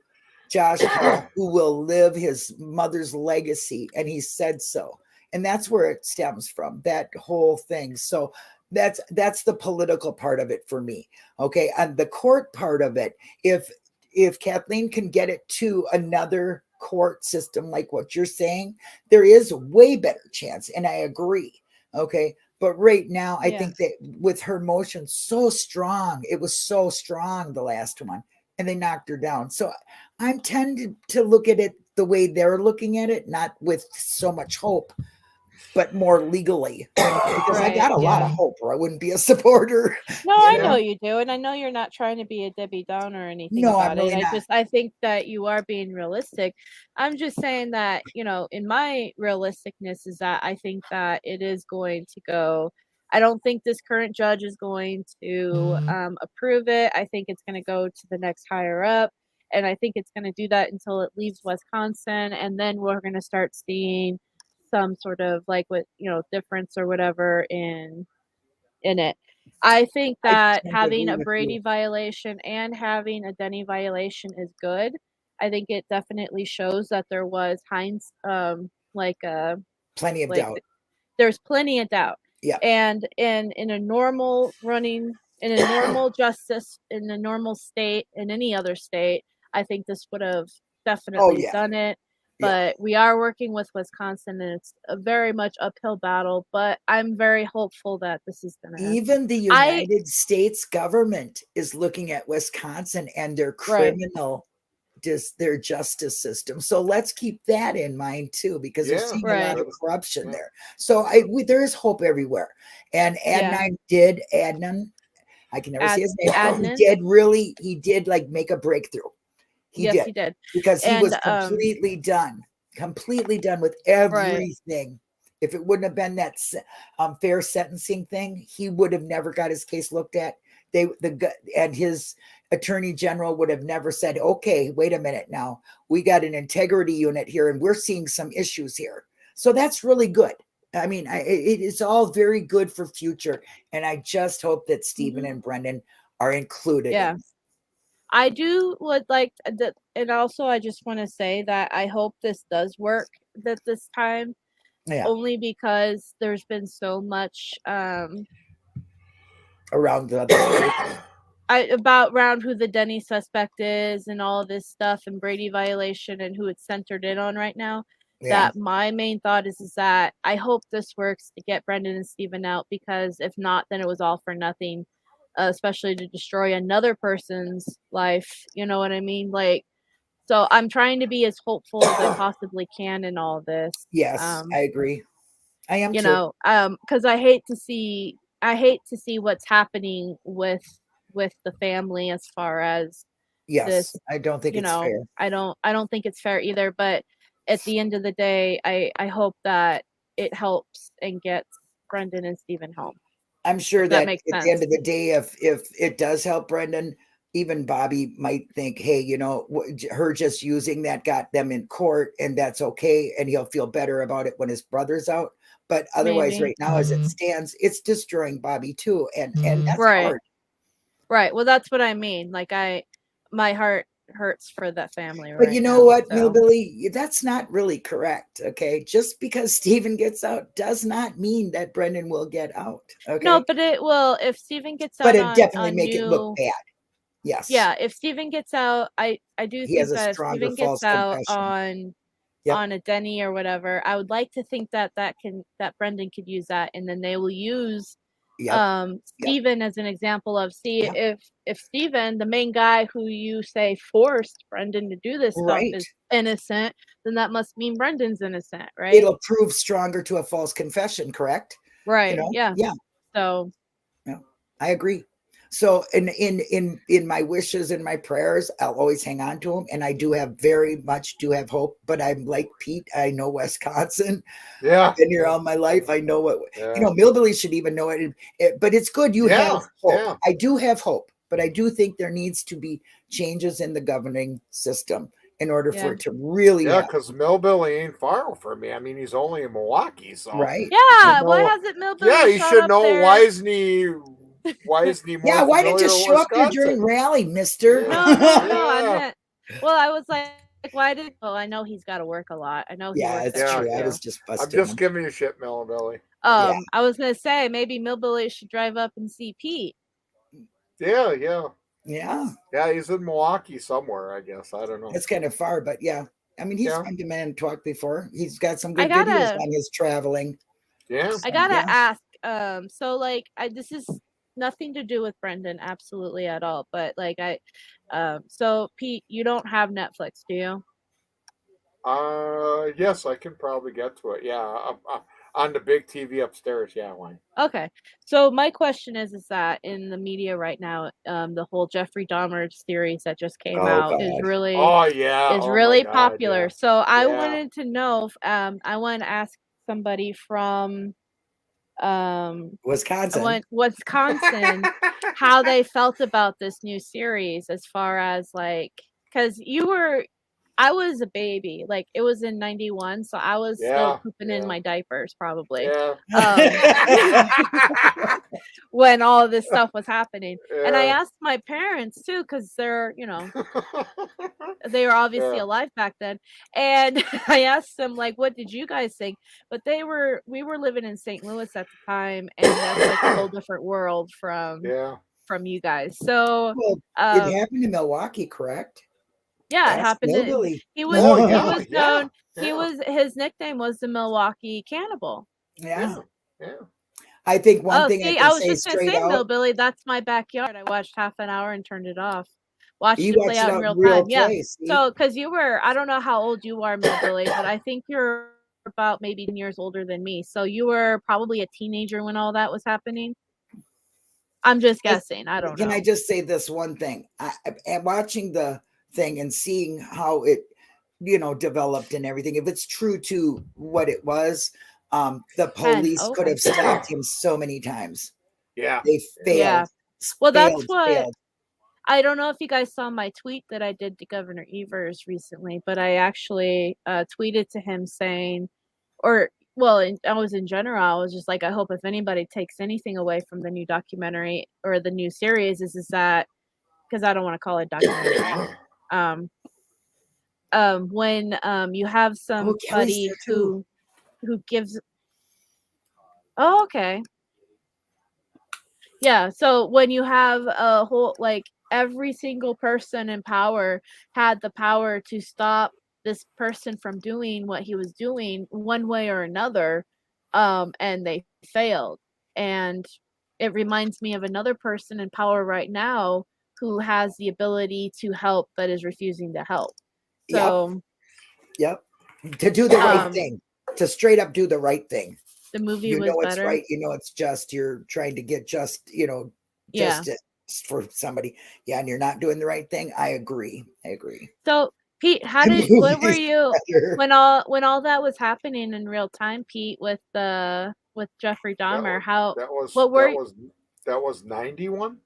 Josh Hall, who will live his mother's legacy. And he said so. And that's where it stems from, that whole thing. So that's the political part of it for me. Okay. And the court part of it, if Kathleen can get it to another court system like what you're saying, there is a way better chance. And I agree. Okay. But right now, I think that with her motion so strong, it was so strong, the last one, and they knocked her down. So I'm tended to look at it the way they're looking at it, not with so much hope, but more legally, because I got a lot of hope, or I wouldn't be a supporter. No, I know you do, and I know you're not trying to be a Debbie Downer or anything about it. I think that you are being realistic. I'm just saying that, in my realisticness is that I think that it is going to go. I don't think this current judge is going to approve it. I think it's going to go to the next higher up, and I think it's going to do that until it leaves Wisconsin, and then we're going to start seeing some sort of difference or whatever in it. I think that having a Brady violation and having a Denny violation is good. I think it definitely shows that there was plenty of doubt. There's plenty of doubt. Yeah. And in a normal justice, in a normal state, in any other state, I think this would have definitely done it. But we are working with Wisconsin, and it's a very much uphill battle. But I'm very hopeful that this is going to happen. Even the United States government is looking at Wisconsin and their criminal, their justice system. So let's keep that in mind too, because there's seeing a lot of corruption there. So there is hope everywhere. And Adnan, I can never say his name. Adnan. He did make a breakthrough. He did. Because he was completely done with everything. Right. If it wouldn't have been that fair sentencing thing, he would have never got his case looked at. And his attorney general would have never said, okay, wait a minute now. We got an integrity unit here and we're seeing some issues here. So that's really good. I mean, it is all very good for future. And I just hope that Stephen and Brendan are included. Yeah. I would like that, and also I just want to say that I hope this does work this time, only because there's been so much around who the Denny suspect is and all this stuff and Brady violation and who it's centered in on right now. That my main thought is that I hope this works to get Brendan and Stephen out, because if not, then it was all for nothing. Especially to destroy another person's life, you know what I mean? So I'm trying to be as hopeful as I possibly can in all this. Yes, I agree. I am too. Because I hate to see what's happening with the family as far as this. I don't think it's fair. I don't think it's fair either. But at the end of the day, I hope that it helps and gets Brendan and Stephen home. I'm sure that at the end of the day, if it does help Brendan, even Bobby might think, hey, her just using that got them in court, and that's okay. And he'll feel better about it when his brother's out. But otherwise, right now, as it stands, it's destroying Bobby too. And that's hard. Right. Well, that's what I mean. My heart hurts for that family. But you know what, Millbilly, that's not really correct. Okay, just because Stephen gets out does not mean that Brendan will get out. Okay, no, but it will if Stephen gets out. But it definitely make it look bad. Yes. Yeah, if Stephen gets out, I do think that if Stephen gets out on a Denny or whatever, I would like to think that Brendan could use that, and then they will use Stephen as an example of if Stephen, the main guy who you say forced Brendan to do this stuff, is innocent, then that must mean Brendan's innocent, right? It'll prove stronger to a false confession, correct? Right. Yeah. So I agree. So in my wishes and my prayers, I'll always hang on to them. And I very much have hope, but I'm like Pete. I know Wisconsin. Yeah. I've been here all my life. I know what, Millbilly should even know it, but it's good. You have hope. Yeah. I do have hope, but I do think there needs to be changes in the governing system in order for it to really because Millbilly ain't far from me. I mean, he's only in Milwaukee, so why hasn't Millbilly? Yeah, he should know. Why isn't he more why didn't you show up here during rally, mister? No, I meant, well, I was like, why did? Oh, I know he's got to work a lot. I know he Yeah, works. it's true. yeah. I was just busting. I'm just him. giving you shit, Millbilly. Yeah. I was gonna say maybe Millbilly should drive up and see Pete. Yeah. Yeah. He's in Milwaukee somewhere, I guess. I don't know. It's kind of far, but yeah. I mean, he's been to Manitowoc before. He's got some good videos on his traveling. Yeah. I gotta ask. So like, this is nothing to do with Brendan, absolutely at all. But like, so Pete, you don't have Netflix, do you? Yes, I can probably get to it. Yeah, on the big TV upstairs. Yeah, why? Okay. So my question is that in the media right now, the whole Jeffrey Dahmer series that just came out is really, popular. Yeah. So I wanted to know if, I want to ask somebody from Wisconsin how they felt about this new series, as far as like, because I was a baby, like it was in 91, so I was still pooping in my diapers probably. When all of this stuff was happening. And I asked my parents too, because they're, they were obviously alive back then. And I asked them, like, what did you guys think? But we were living in St. Louis at the time, and that's like a whole different world from you guys. So it happened in Milwaukee, correct? Yeah, it happened. He was known. His nickname was the Milwaukee Cannibal. Yeah. I think one thing I was just gonna say, Millbilly, that's my backyard. I watched half an hour and turned it off. Watched it play out in real time. Yeah. So, because I don't know how old you are, Millbilly, but I think you're about maybe 10 years older than me. So you were probably a teenager when all that was happening. I'm just guessing. I don't know. Can I just say this one thing? I'm watching the thing and seeing how it, developed and everything. If it's true to what it was, the police could have stopped him so many times. Yeah. They failed. Yeah. Well, that's what I don't know if you guys saw my tweet that I did to Governor Evers recently, but I actually tweeted to him saying, I was in general, I was just like, I hope if anybody takes anything away from the new documentary or the new series is that, because I don't want to call it documentary. When you have somebody who gives. Oh, okay. Yeah, so when you have a whole, like, every single person in power had the power to stop this person from doing what he was doing one way or another, and they failed. And it reminds me of another person in power right now who has the ability to help but is refusing to help. So, yep. To do the right thing, to straight up do the right thing. The movie was it's better. Right. It's just, you're trying to get justice for somebody. Yeah. And you're not doing the right thing. I agree. So Pete, what were you when all that was happening in real time, Pete, with Jeffrey Dahmer? That was 91?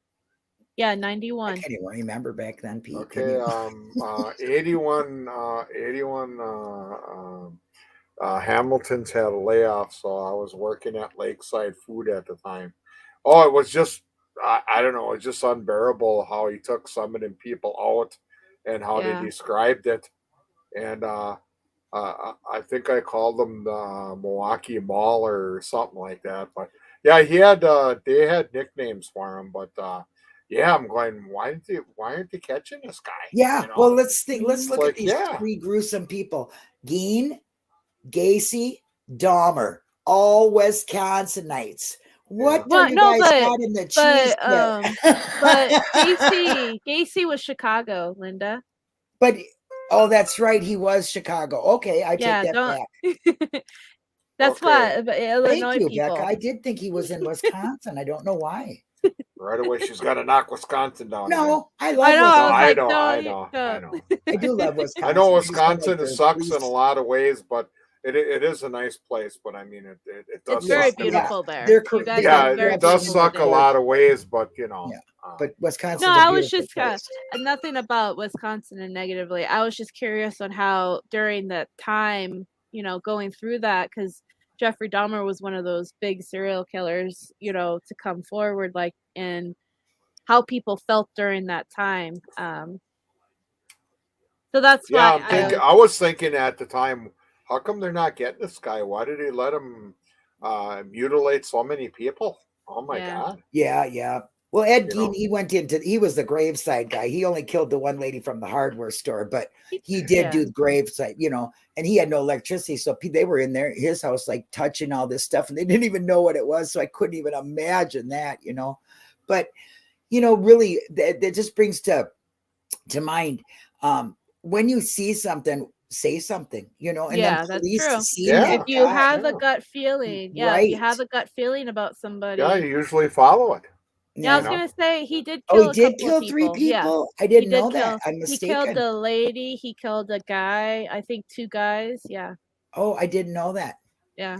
Yeah, 91. I can't even remember back then, Pete. Okay, 81 Hamilton's had a layoff, so I was working at Lakeside Food at the time. Oh, it was just I don't know, it's just unbearable how he took some of them people out and how they described it. And I think I called them the Milwaukee Mall or something like that. But yeah, they had nicknames for him, but I'm going, why aren't they catching this guy? Yeah. Well, let's look at these three gruesome people. Geen, Dassey, Dahmer, all Wisconsinites. What are you guys got in the cheese but Dassey was Chicago, Linda. But that's right, he was Chicago. Okay, I take that back. That's why Illinois Thank you, people. Becca. I did think he was in Wisconsin. I don't know why. Right away, she's got to knock Wisconsin down. No, I love Wisconsin. I know. I do love Wisconsin. I know Wisconsin sucks in a lot of ways, but it is a nice place. But I mean, it does. It's very beautiful there. It does suck a lot of ways, but but Wisconsin. No, I was just nothing about Wisconsin and negatively. I was just curious on how during that time, going through that, because Jeffrey Dahmer was one of those big serial killers, to come forward, like, and how people felt during that time. So that's why I was thinking at the time, how come they're not getting this guy? Why did he let him mutilate so many people? Oh my God. Yeah. Well, Ed Gein, he was the graveside guy. He only killed the one lady from the hardware store, but he did do the graveside, and he had no electricity. So they were in there, his house, like touching all this stuff, and they didn't even know what it was. So I couldn't even imagine that, but, really that just brings to mind, when you see something, say something, and then police that's true. If you have a gut feeling, if you have a gut feeling about somebody, you usually follow it. Yeah, I was gonna say he did kill. He did kill 3 people. Yeah. I didn't know that. I'm mistaken. He killed the lady. He killed a guy. I think 2 guys. Yeah. Oh, I didn't know that. Yeah,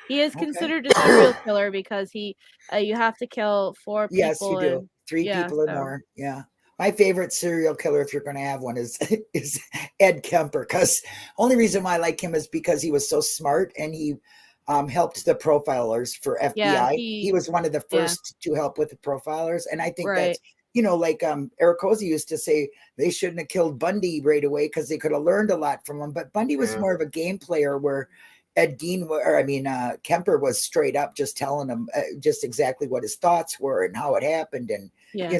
he is considered a serial killer because you have to kill 4 people. Yes, you do. 3 people or more. Yeah. My favorite serial killer, if you're going to have one, is Ed Kemper. Because only reason why I like him is because he was so smart and he helped the profilers for FBI. Yeah, he was one of the first to help with the profilers. And I think that's, like Eric Cozy used to say, they shouldn't have killed Bundy right away because they could have learned a lot from him. But Bundy was more of a game player, where Ed Gein, Kemper was straight up just telling him just exactly what his thoughts were and how it happened. And, Yeah.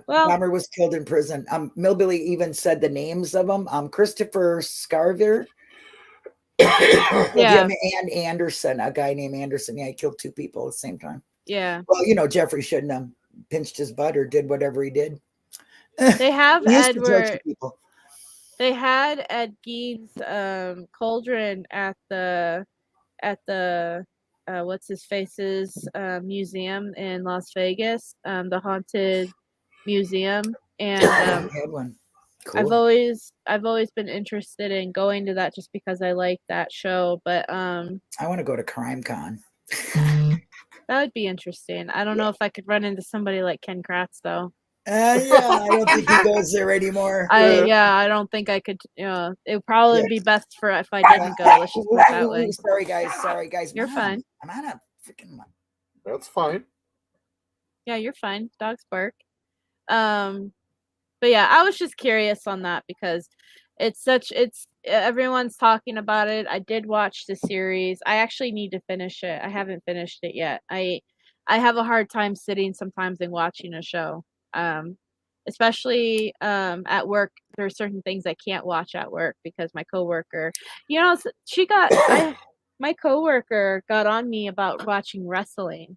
Well, Dahmer was killed in prison. Millbilly even said the names of them. Christopher Scarver. Him and Anderson, a guy named Anderson. Yeah, he killed 2 people at the same time. Yeah. Well, Jeffrey shouldn't have pinched his butt or did whatever he did. They have Edward. They had Ed Gein's cauldron at the what's his face's museum in Las Vegas, the haunted museum, and had one. Cool. I've always been interested in going to that just because I like that show, but I want to go to Crime Con. That would be interesting. I don't know if I could run into somebody like Ken Kratz though. I don't think he goes there anymore. I don't think I could. It would probably be best for if I didn't go. Let's just put it that way. Sorry guys. You're fine. I'm on a freaking. That's fine. Yeah, you're fine. Dogs bark. But yeah, I was just curious on that because everyone's talking about it. I did watch the series. I actually need to finish it. I haven't finished it yet. I have a hard time sitting sometimes and watching a show. Especially at work. There are certain things I can't watch at work because my coworker, my coworker got on me about watching wrestling.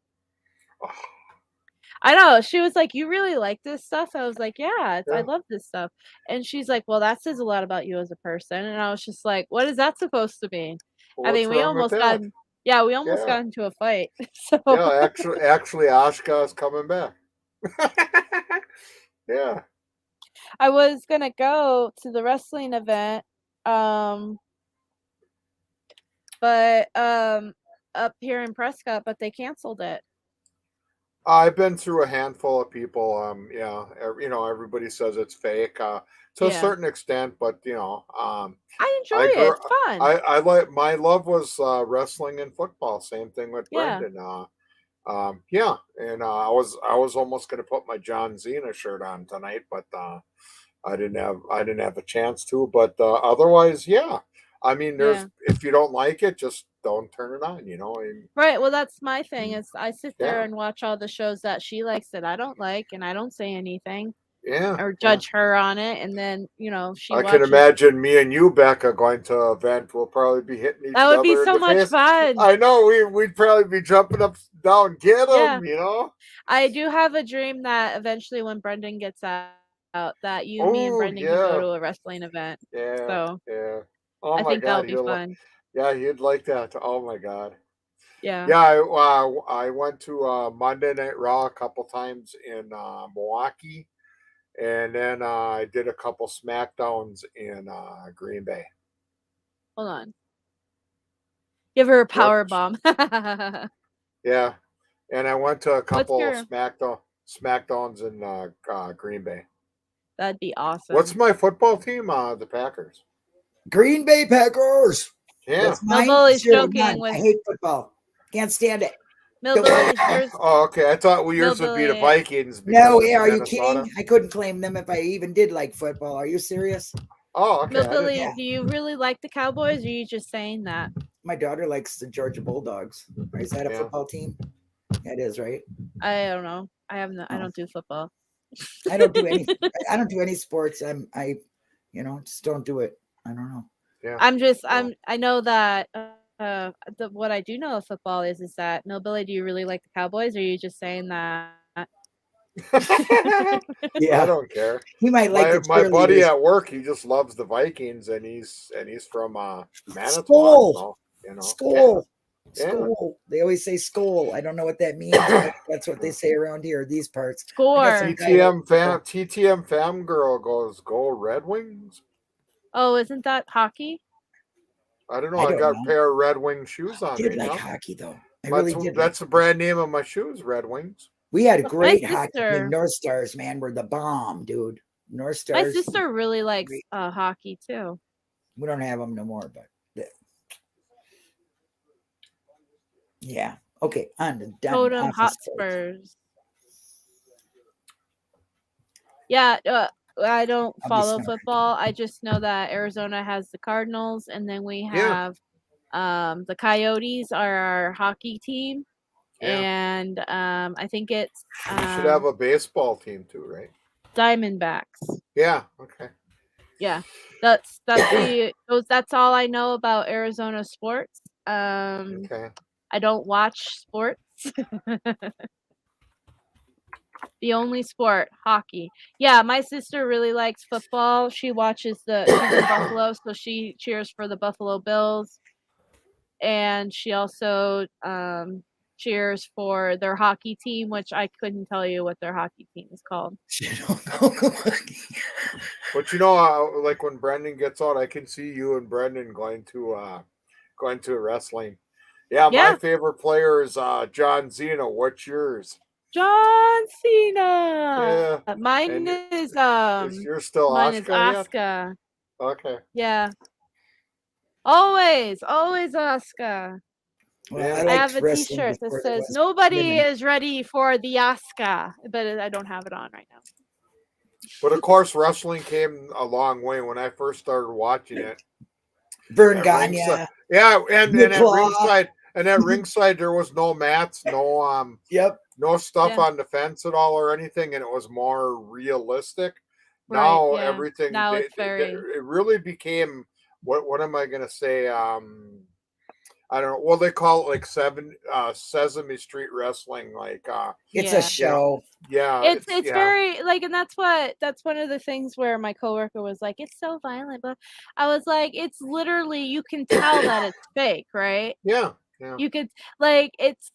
I know. She was like, "You really like this stuff?" I was like, "Yeah, I love this stuff." And she's like, "Well, that says a lot about you as a person." And I was just like, "What is that supposed to mean?" Well, we almost got into a fight. So actually, Oshkosh coming back. Yeah. I was gonna go to the wrestling event, but up here in Prescott, but they canceled it. I've been through a handful of people. Everybody says it's fake to a certain extent, but I enjoy it. It's fun. I like, my love was wrestling and football. Same thing with Brendan. And I was almost going to put my John Cena shirt on tonight, but I didn't have a chance to. But otherwise, I mean, if you don't like it, just don't turn it on, Right. Well, that's my thing is I sit there and watch all the shows that she likes that I don't like, and I don't say anything. Or judge her on it, and then I can imagine me and you, Becca, going to an event. We'll probably be hitting each other. That would be so much fun. I know we'd probably be jumping up, down, get them. I do have a dream that eventually, when Brendan gets out, that me and Brendan can go to a wrestling event. Oh I think that'll be fun. You'd like that. Oh my God. Yeah. I went to Monday Night Raw a couple times in Milwaukee. And then I did a couple SmackDowns in Green Bay. Hold on. Give her a power bomb. Yeah. And I went to a couple of SmackDowns in Green Bay. That'd be awesome. What's my football team? The Packers. Green Bay Packers. Yeah. Nobody's joking. I hate football. Can't stand it. Oh, okay. I thought yours would be the Vikings. No, yeah, are you kidding? I couldn't claim them if I even did like football. Are you serious? Oh, okay. Millbilly, do you really like the Cowboys, or are you just saying that? My daughter likes the Georgia Bulldogs. Is that a football team? That is, right? I don't know. I don't do football. I don't do any. I don't do any sports. I just don't do it. I don't know. Yeah. I know that. What I do know of football is that Millbilly, do you really like the Cowboys, or are you just saying that? Yeah, I don't care. He might like my buddy at work. He just loves the Vikings, and he's from Manitowoc. Skull. So, Skull. Yeah. Skull. They always say skull. I don't know what that means, but that's what they say around here. These parts. Score. TTM fam girl goes, go Red Wings. Oh, isn't that hockey? I don't know. I got a pair of Red Wing shoes on. I did like hockey though. That's the brand name of my shoes, Red Wings. We had a great hockey team. North Stars, man, were the bomb, dude. North Stars. My sister really likes hockey too. We don't have them no more, but yeah. Okay, on to Totem Hotspurs. Yeah, I don't follow football. I just know that Arizona has the Cardinals, and then we have the Coyotes are our hockey team. Yeah. And I think it's you should have a baseball team too, right? Diamondbacks. Yeah. Okay. Yeah, that's all I know about Arizona sports. Okay. I don't watch sports. The only sport, hockey. Yeah, my sister really likes football. She watches she's in Buffalo, so she cheers for the Buffalo Bills. And she also cheers for their hockey team, which I couldn't tell you what their hockey team is called. But like when Brendan gets out, I can see you and Brendan going to wrestling. Yeah, my favorite player is John Cena. What's yours? John Cena. Yeah. Mine is you're still Asuka. Okay. Yeah. Always Asuka. Well, I have a T-shirt that says "Nobody is ready for the Asuka," but I don't have it on right now. But of course, wrestling came a long way when I first started watching it. Vern Gagne. Yeah, and at ringside there was no mats, no no stuff on the fence at all or anything, and it was more realistic. Right, now everything now it's very it really became what am I gonna say? I don't know. Well, they call it like Sesame Street Wrestling. Like it's a show. Yeah, it's very like, and that's one of the things where my coworker was like, "It's so violent," but I was like, "It's literally you can tell that it's fake, right? Yeah. You could like it's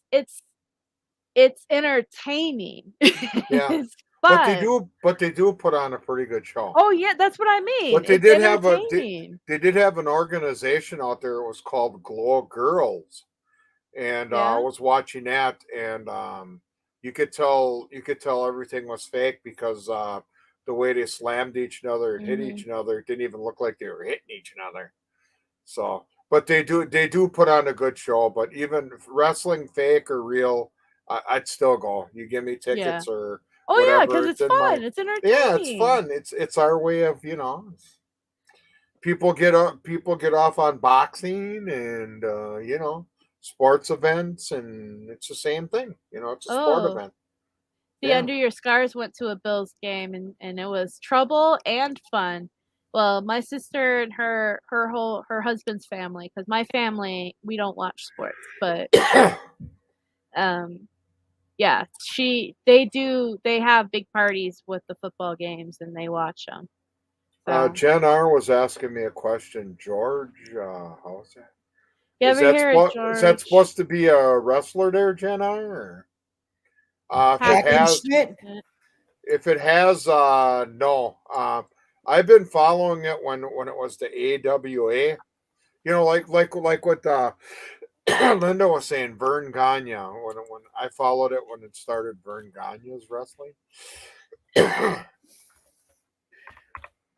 entertaining. Yeah." It's fun. But they do put on a pretty good show. Oh yeah, that's what I mean. But they did have an organization out there. It was called Glow Girls, and I was watching that, and you could tell everything was fake because the way they slammed each other and hit each other, it didn't even look like they were hitting each other. So, but they do put on a good show. But even wrestling, fake or real, I'd still go. You give me tickets or. Oh whatever. Yeah, because it's fun. It's entertaining. Yeah, it's fun. It's our way of people get off on boxing and sports events, and it's the same thing. It's a sport event. Under Your Scars went to a Bills game, and it was trouble and fun. Well, my sister and her husband's family, because my family, we don't watch sports, but yeah, they have big parties with the football games and they watch them. So. Jen R was asking me a question. George, how is that? George? Is that supposed to be a wrestler there, Jen R? Or if it has, no. I've been following it when it was the AWA. Like what Linda was saying, Vern Gagne. When I followed it when it started, Vern Gagne's wrestling.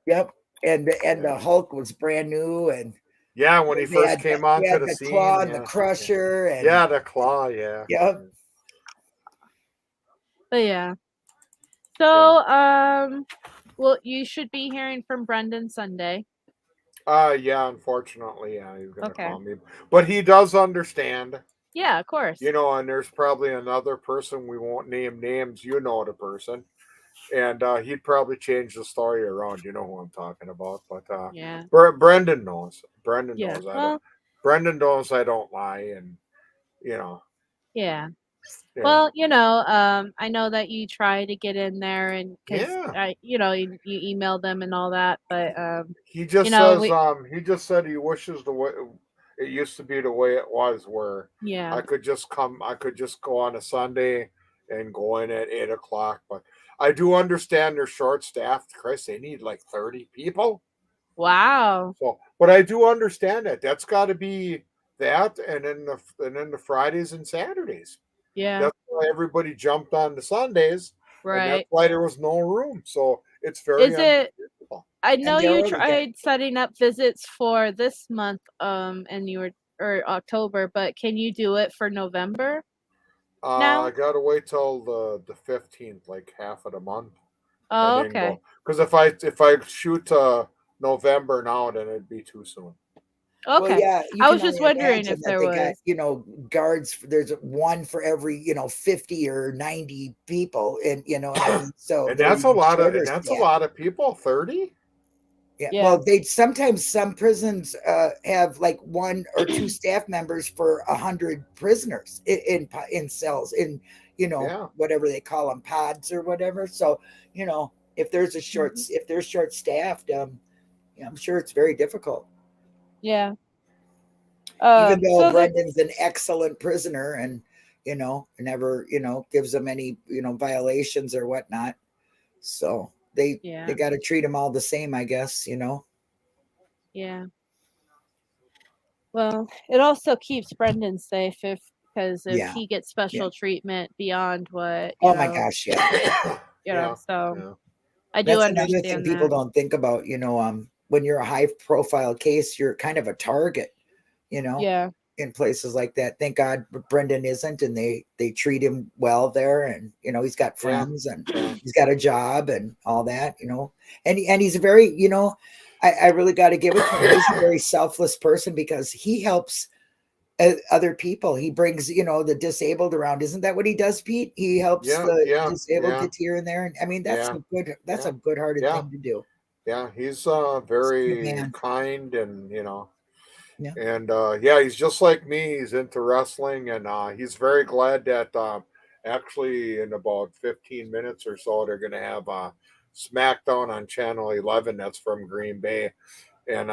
Yep, and the Hulk was brand new, and Yeah, when he first came onto the scene. Claw and the crusher. And, the claw, yeah. Yep. But yeah. So, well, you should be hearing from Brendan Sunday. Yeah, unfortunately, yeah, he's gonna call me. But he does understand. Yeah, of course. You know, and there's probably another person, we won't name names, you know the person. And he'd probably change the story around. You know who I'm talking about. But yeah. Brendan knows. Brendan knows. Brendan knows I don't lie, and you know. Yeah. Well, you know, I know that you try to get in there, and because you know, you email them and all that, but he just says he just said he wishes the way it used to be, the way it was, where I could just go on a Sunday and go in at 8:00. But I do understand they're short staffed. Christ, they need like 30 people. Wow. So, but I do understand that. That's got to be that, and then the Fridays and Saturdays. Yeah. That's why everybody jumped on the Sundays. Right. And that's why there was no room. So it's very I know you tried setting up visits for this month, and you were or October, but can you do it for November? Now? I gotta wait till the 15th, like half of the month. Oh, okay. Because if I shoot November now, then it'd be too soon. Okay. Well, yeah, I was just wondering if there was, got, you know, guards. There's one for every 50 or 90 people, and you know, so and that's a lot of a lot of people. 30. Yeah. Well, sometimes some prisons have like 1 or 2 staff members for 100 prisoners in cells, in whatever they call them, pods or whatever. So if there's if they're short staffed, I'm sure it's very difficult. Yeah. Even though Brendan's an excellent prisoner, and never gives them any violations or whatnot, so they got to treat them all the same, I guess. Yeah. Well, it also keeps Brendan safe because if he gets special treatment beyond what. My gosh, So I do understand another thing people don't think about. When you're a high profile case, you're kind of a target. In places like that. Thank God Brendan isn't, and they treat him well there, and he's got friends and he's got a job and all that, and he's a very, I really got to give it to him. He's a very selfless person because he helps other people. He brings the disabled around. Isn't that what he does, Pete? He helps the disabled get here and there, and I mean that's a good-hearted thing to do. Yeah, he's very kind, and Yeah. And he's just like me. He's into wrestling, and he's very glad that actually in about 15 minutes or so they're going to have SmackDown on Channel 11. That's from Green Bay, and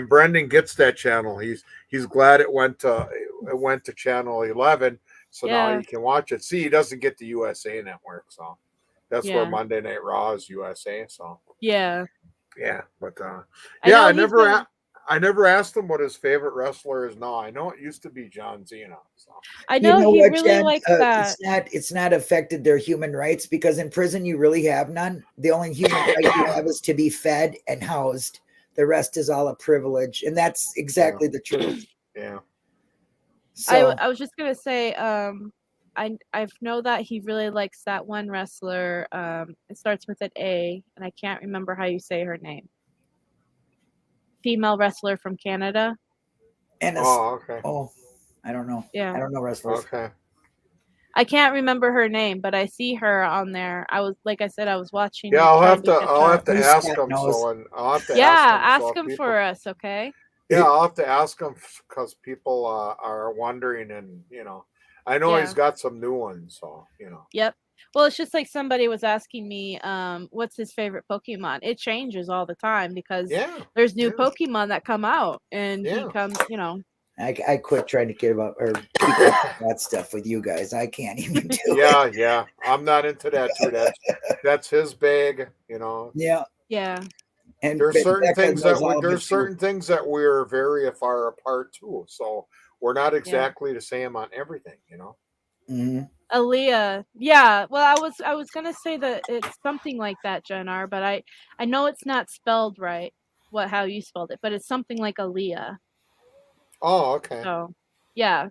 Brendan gets that channel. He's glad it went to Channel 11, so now he can watch it. See, he doesn't get the USA Network, so that's where Monday Night Raw is USA. So yeah, but I never asked him what his favorite wrestler is now. I know it used to be John Cena. So. I know he really likes that. It's not affected their human rights because in prison you really have none. The only human right you have is to be fed and housed. The rest is all a privilege, and that's exactly the truth. Yeah. So I was just gonna say, I know that he really likes that one wrestler. It starts with an A, and I can't remember how you say her name. Female wrestler from Canada. Okay. Oh, I don't know. Yeah. I don't know wrestlers. Okay. I can't remember her name, but I see her on there. I was watching. Yeah, I'll have to ask him. I'll have to ask him for us, okay? Yeah, I'll have to ask him because people are wondering, and I know he's got some new ones, so Yep. Well, it's just like somebody was asking me, what's his favorite Pokemon? It changes all the time because there's new Pokemon that come out, and he comes, I quit trying to keep up that stuff with you guys. I can't even do it. Yeah. I'm not into that too. That's his bag, Yeah. Yeah. And there's certain things that we're very far apart too. So we're not exactly the same on everything, Mm-hmm. Aaliyah. Yeah. Well, I was gonna say that it's something like that, Jen R, but I know it's not spelled right. how you spelled it, but it's something like Aaliyah. Oh, okay. So, yeah.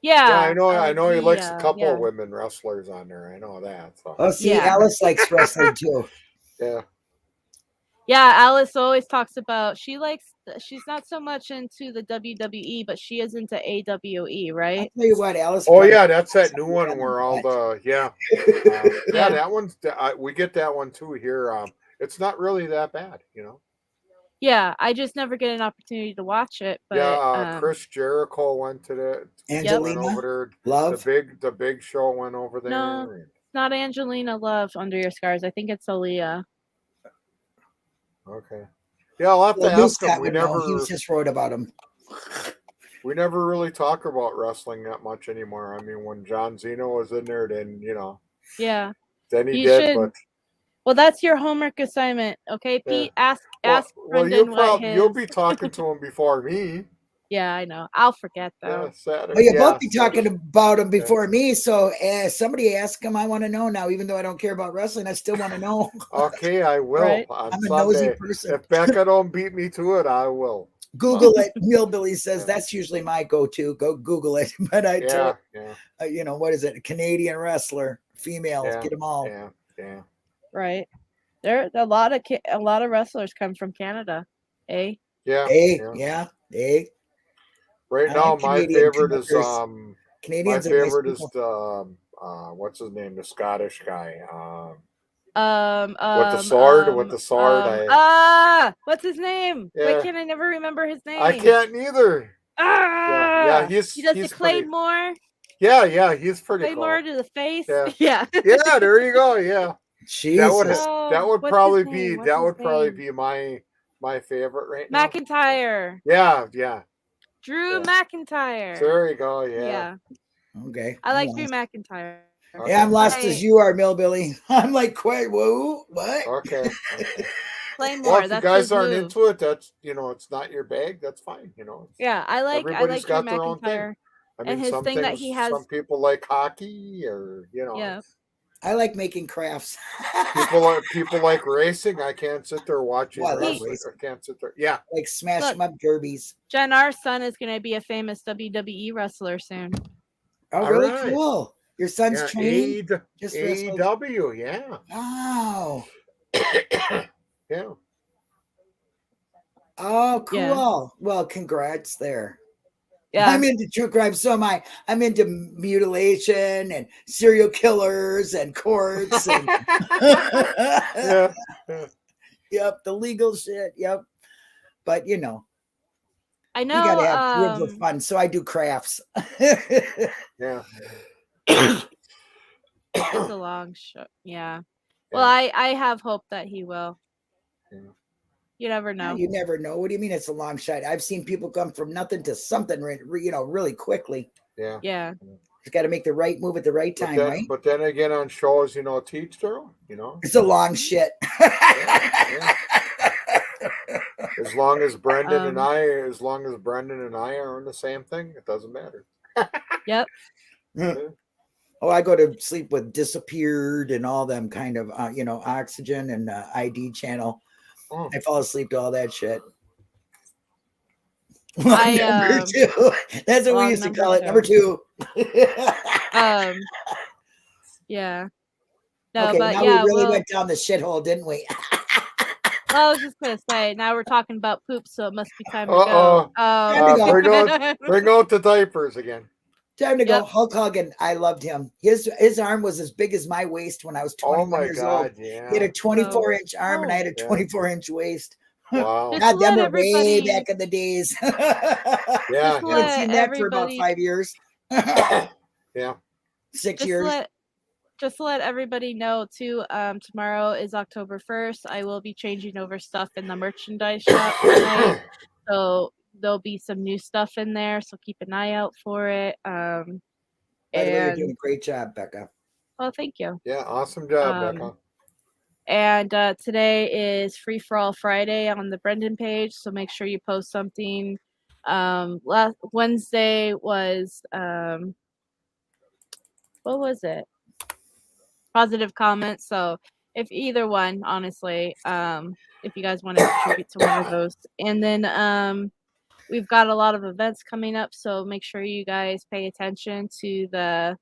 Yeah, I know he likes a couple of women wrestlers on there. I know that. So. Oh, see, Alice likes wrestling too. Yeah. Yeah, Alice always talks about she's not so much into the WWE, but she is into AWE, right? I'll tell you what, Alice. Oh yeah, that's that new one where all the yeah, that one's we get that one too here. It's not really that bad, you know. Yeah, I just never get an opportunity to watch it. But yeah, Chris Jericho went to the Angelina went over there. Love. The big show went over there. No, it's not Angelina Love Under Your Scars. I think it's Aaliyah. Okay. Yeah, I'll have to ask him. We never. He just wrote about him. We never really talk about wrestling that much anymore. I mean, when John Zeno was in there, then Yeah. Then he did, but. Well, that's your homework assignment, okay, Pete? Yeah. Ask Brendan you'll be talking to him before me. Yeah, I know. I'll forget though. Yeah, well, you'll both be talking about him before me. So somebody ask him. I want to know now, even though I don't care about wrestling. I still want to know. Okay, I will. Right? I'm a nosy person. If Becca don't beat me to it, I will. Google it. Millbilly says that's usually my go-to. Go Google it. But I tell what is it? A Canadian wrestler, females, get them all. Yeah. Right. There a lot of wrestlers come from Canada, eh? Yeah. Yeah. Right now, my favorite is Canadians. My favorite is the what's his name? The Scottish guy. With the sword. What's his name? Why can't I never remember his name? I can't neither. Yeah, he does the Claymore. Yeah, he's pretty Claymore cool. To the face. Yeah. Yeah, there you go. Yeah. Jesus. That would probably be my favorite right now. McIntyre. Yeah. Drew McIntyre. There you go. Yeah. Okay. I like Drew McIntyre. Okay. Yeah, I'm lost as you are, Millbilly. I'm like, whoa, what? Okay. Claymore. Well, if you guys aren't into it, that's it's not your bag. That's fine. Yeah, I like Drew McIntyre. I mean, and his thing that he has. Some people like hockey, or Yeah. I like making crafts. people like racing. I can't sit there watching. I can't sit there. Yeah, like smash them up derbies. Jen, our son is going to be a famous WWE wrestler soon. Oh, really cool! Your son's training. Just AEW. Yeah. Wow. Yeah. Oh, cool. Yeah. Well, congrats there. Yeah. I'm into true crime. So am I. I'm into mutilation and serial killers and courts. And yeah. Yep. The legal shit. Yep. But I know. You gotta have rooms of fun. So I do crafts. Yeah. It's a long shot. Yeah. Well, I have hope that he will. Yeah. You never know. You never know. What do you mean it's a long shot? I've seen people come from nothing to something, really quickly. Yeah. Yeah. Just got to make the right move at the right time, right? But then again, on shows, teach their own, It's a long shit. Yeah. As long as Brendan and I are in the same thing, it doesn't matter. Yep. Oh, I go to sleep with Disappeared and all them kind of, Oxygen and ID channel. Oh. I fall asleep to all that shit. Number 2. That's what we used to call it. Number 2. Yeah. No, okay, but now we really went down the shithole, didn't we? I was just gonna say. Now we're talking about poop, so it must be time to go. Bring out the diapers again. Time to go. Hulk Hogan, I loved him. His arm was as big as my waist when I was 21 years old. Yeah. He had a 24-inch arm and I had a 24-inch waist. Wow. God, them were way back in the days. Yeah. I haven't seen that for about 5 years. Yeah. 6 years. Just to let everybody know too, tomorrow is October 1st. I will be changing over stuff in the merchandise shop tonight. So there'll be some new stuff in there, so keep an eye out for it. By the way, you're doing a great job, Becca. Oh, thank you. Yeah, awesome job, Becca. And today is Free for All Friday on the Brendan page, so make sure you post something. Last Wednesday was what was it? Positive comments. So If either one, honestly, if you guys want to contribute to one of those. And then we've got a lot of events coming up, so make sure you guys pay attention to the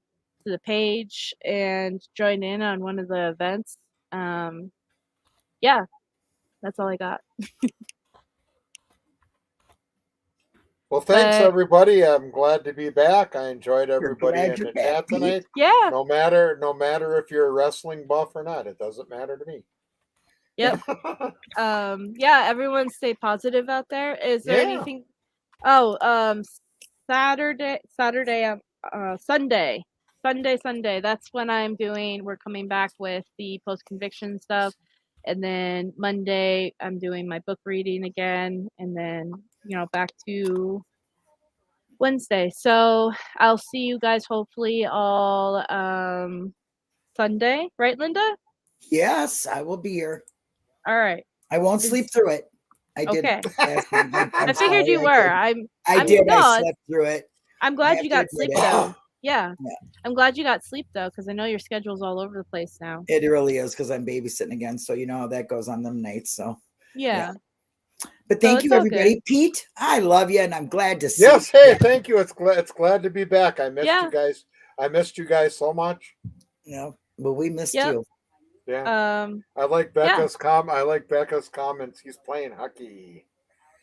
page and join in on one of the events. Yeah, that's all I got. Well, thanks everybody. I'm glad to be back. I enjoyed everybody in the chat tonight. Yeah. No matter if you're a wrestling buff or not, it doesn't matter to me. Yep. Yeah, everyone stay positive out there. Is there anything? Oh, Sunday. That's when we're coming back with the post-conviction stuff. And then Monday, I'm doing my book reading again. And then, back to Wednesday. So I'll see you guys hopefully all Sunday. Right, Linda? Yes, I will be here. All right. I won't sleep through it. I did. Okay. I figured you were. I did. I slept through it. I'm glad you got sleep though. Yeah. I'm glad you got sleep though, because I know your schedule's all over the place now. It really is, because I'm babysitting again, so you know how that goes on them nights. So yeah. But thank you, everybody. Pete, I love you, and I'm glad to see. Yes, hey, thank you. It's glad to be back. I missed you guys. I missed you guys so much. Yeah, well, we missed you. Yeah. I like Becca's comments. He's playing hockey.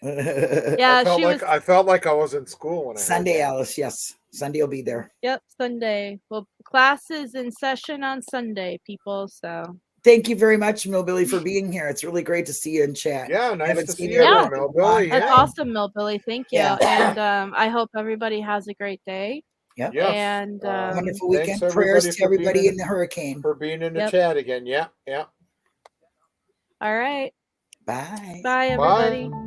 Yeah, I felt like I was in school when Sunday, Alice. Yes, Sunday will be there. Yep, Sunday. Well, class is in session on Sunday, people. So thank you very much, Millbilly, for being here. It's really great to see you in chat. Yeah, nice to see you, Millbilly. That's awesome, Millbilly. Thank you. Yeah. And I hope everybody has a great day. Yep. Yes. And wonderful weekend. Prayers to everybody in the hurricane. For being in the chat again. Yeah. Yeah. All right. Bye. Bye, everybody. Bye.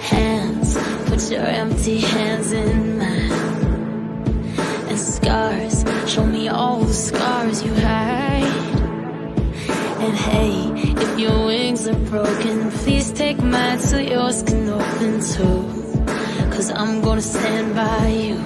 Hands, put your empty hands in mine. And scars, show me all the scars you hide. And hey, if your wings are broken, please take mine so yours can open too. 'Cause I'm gonna stand by you.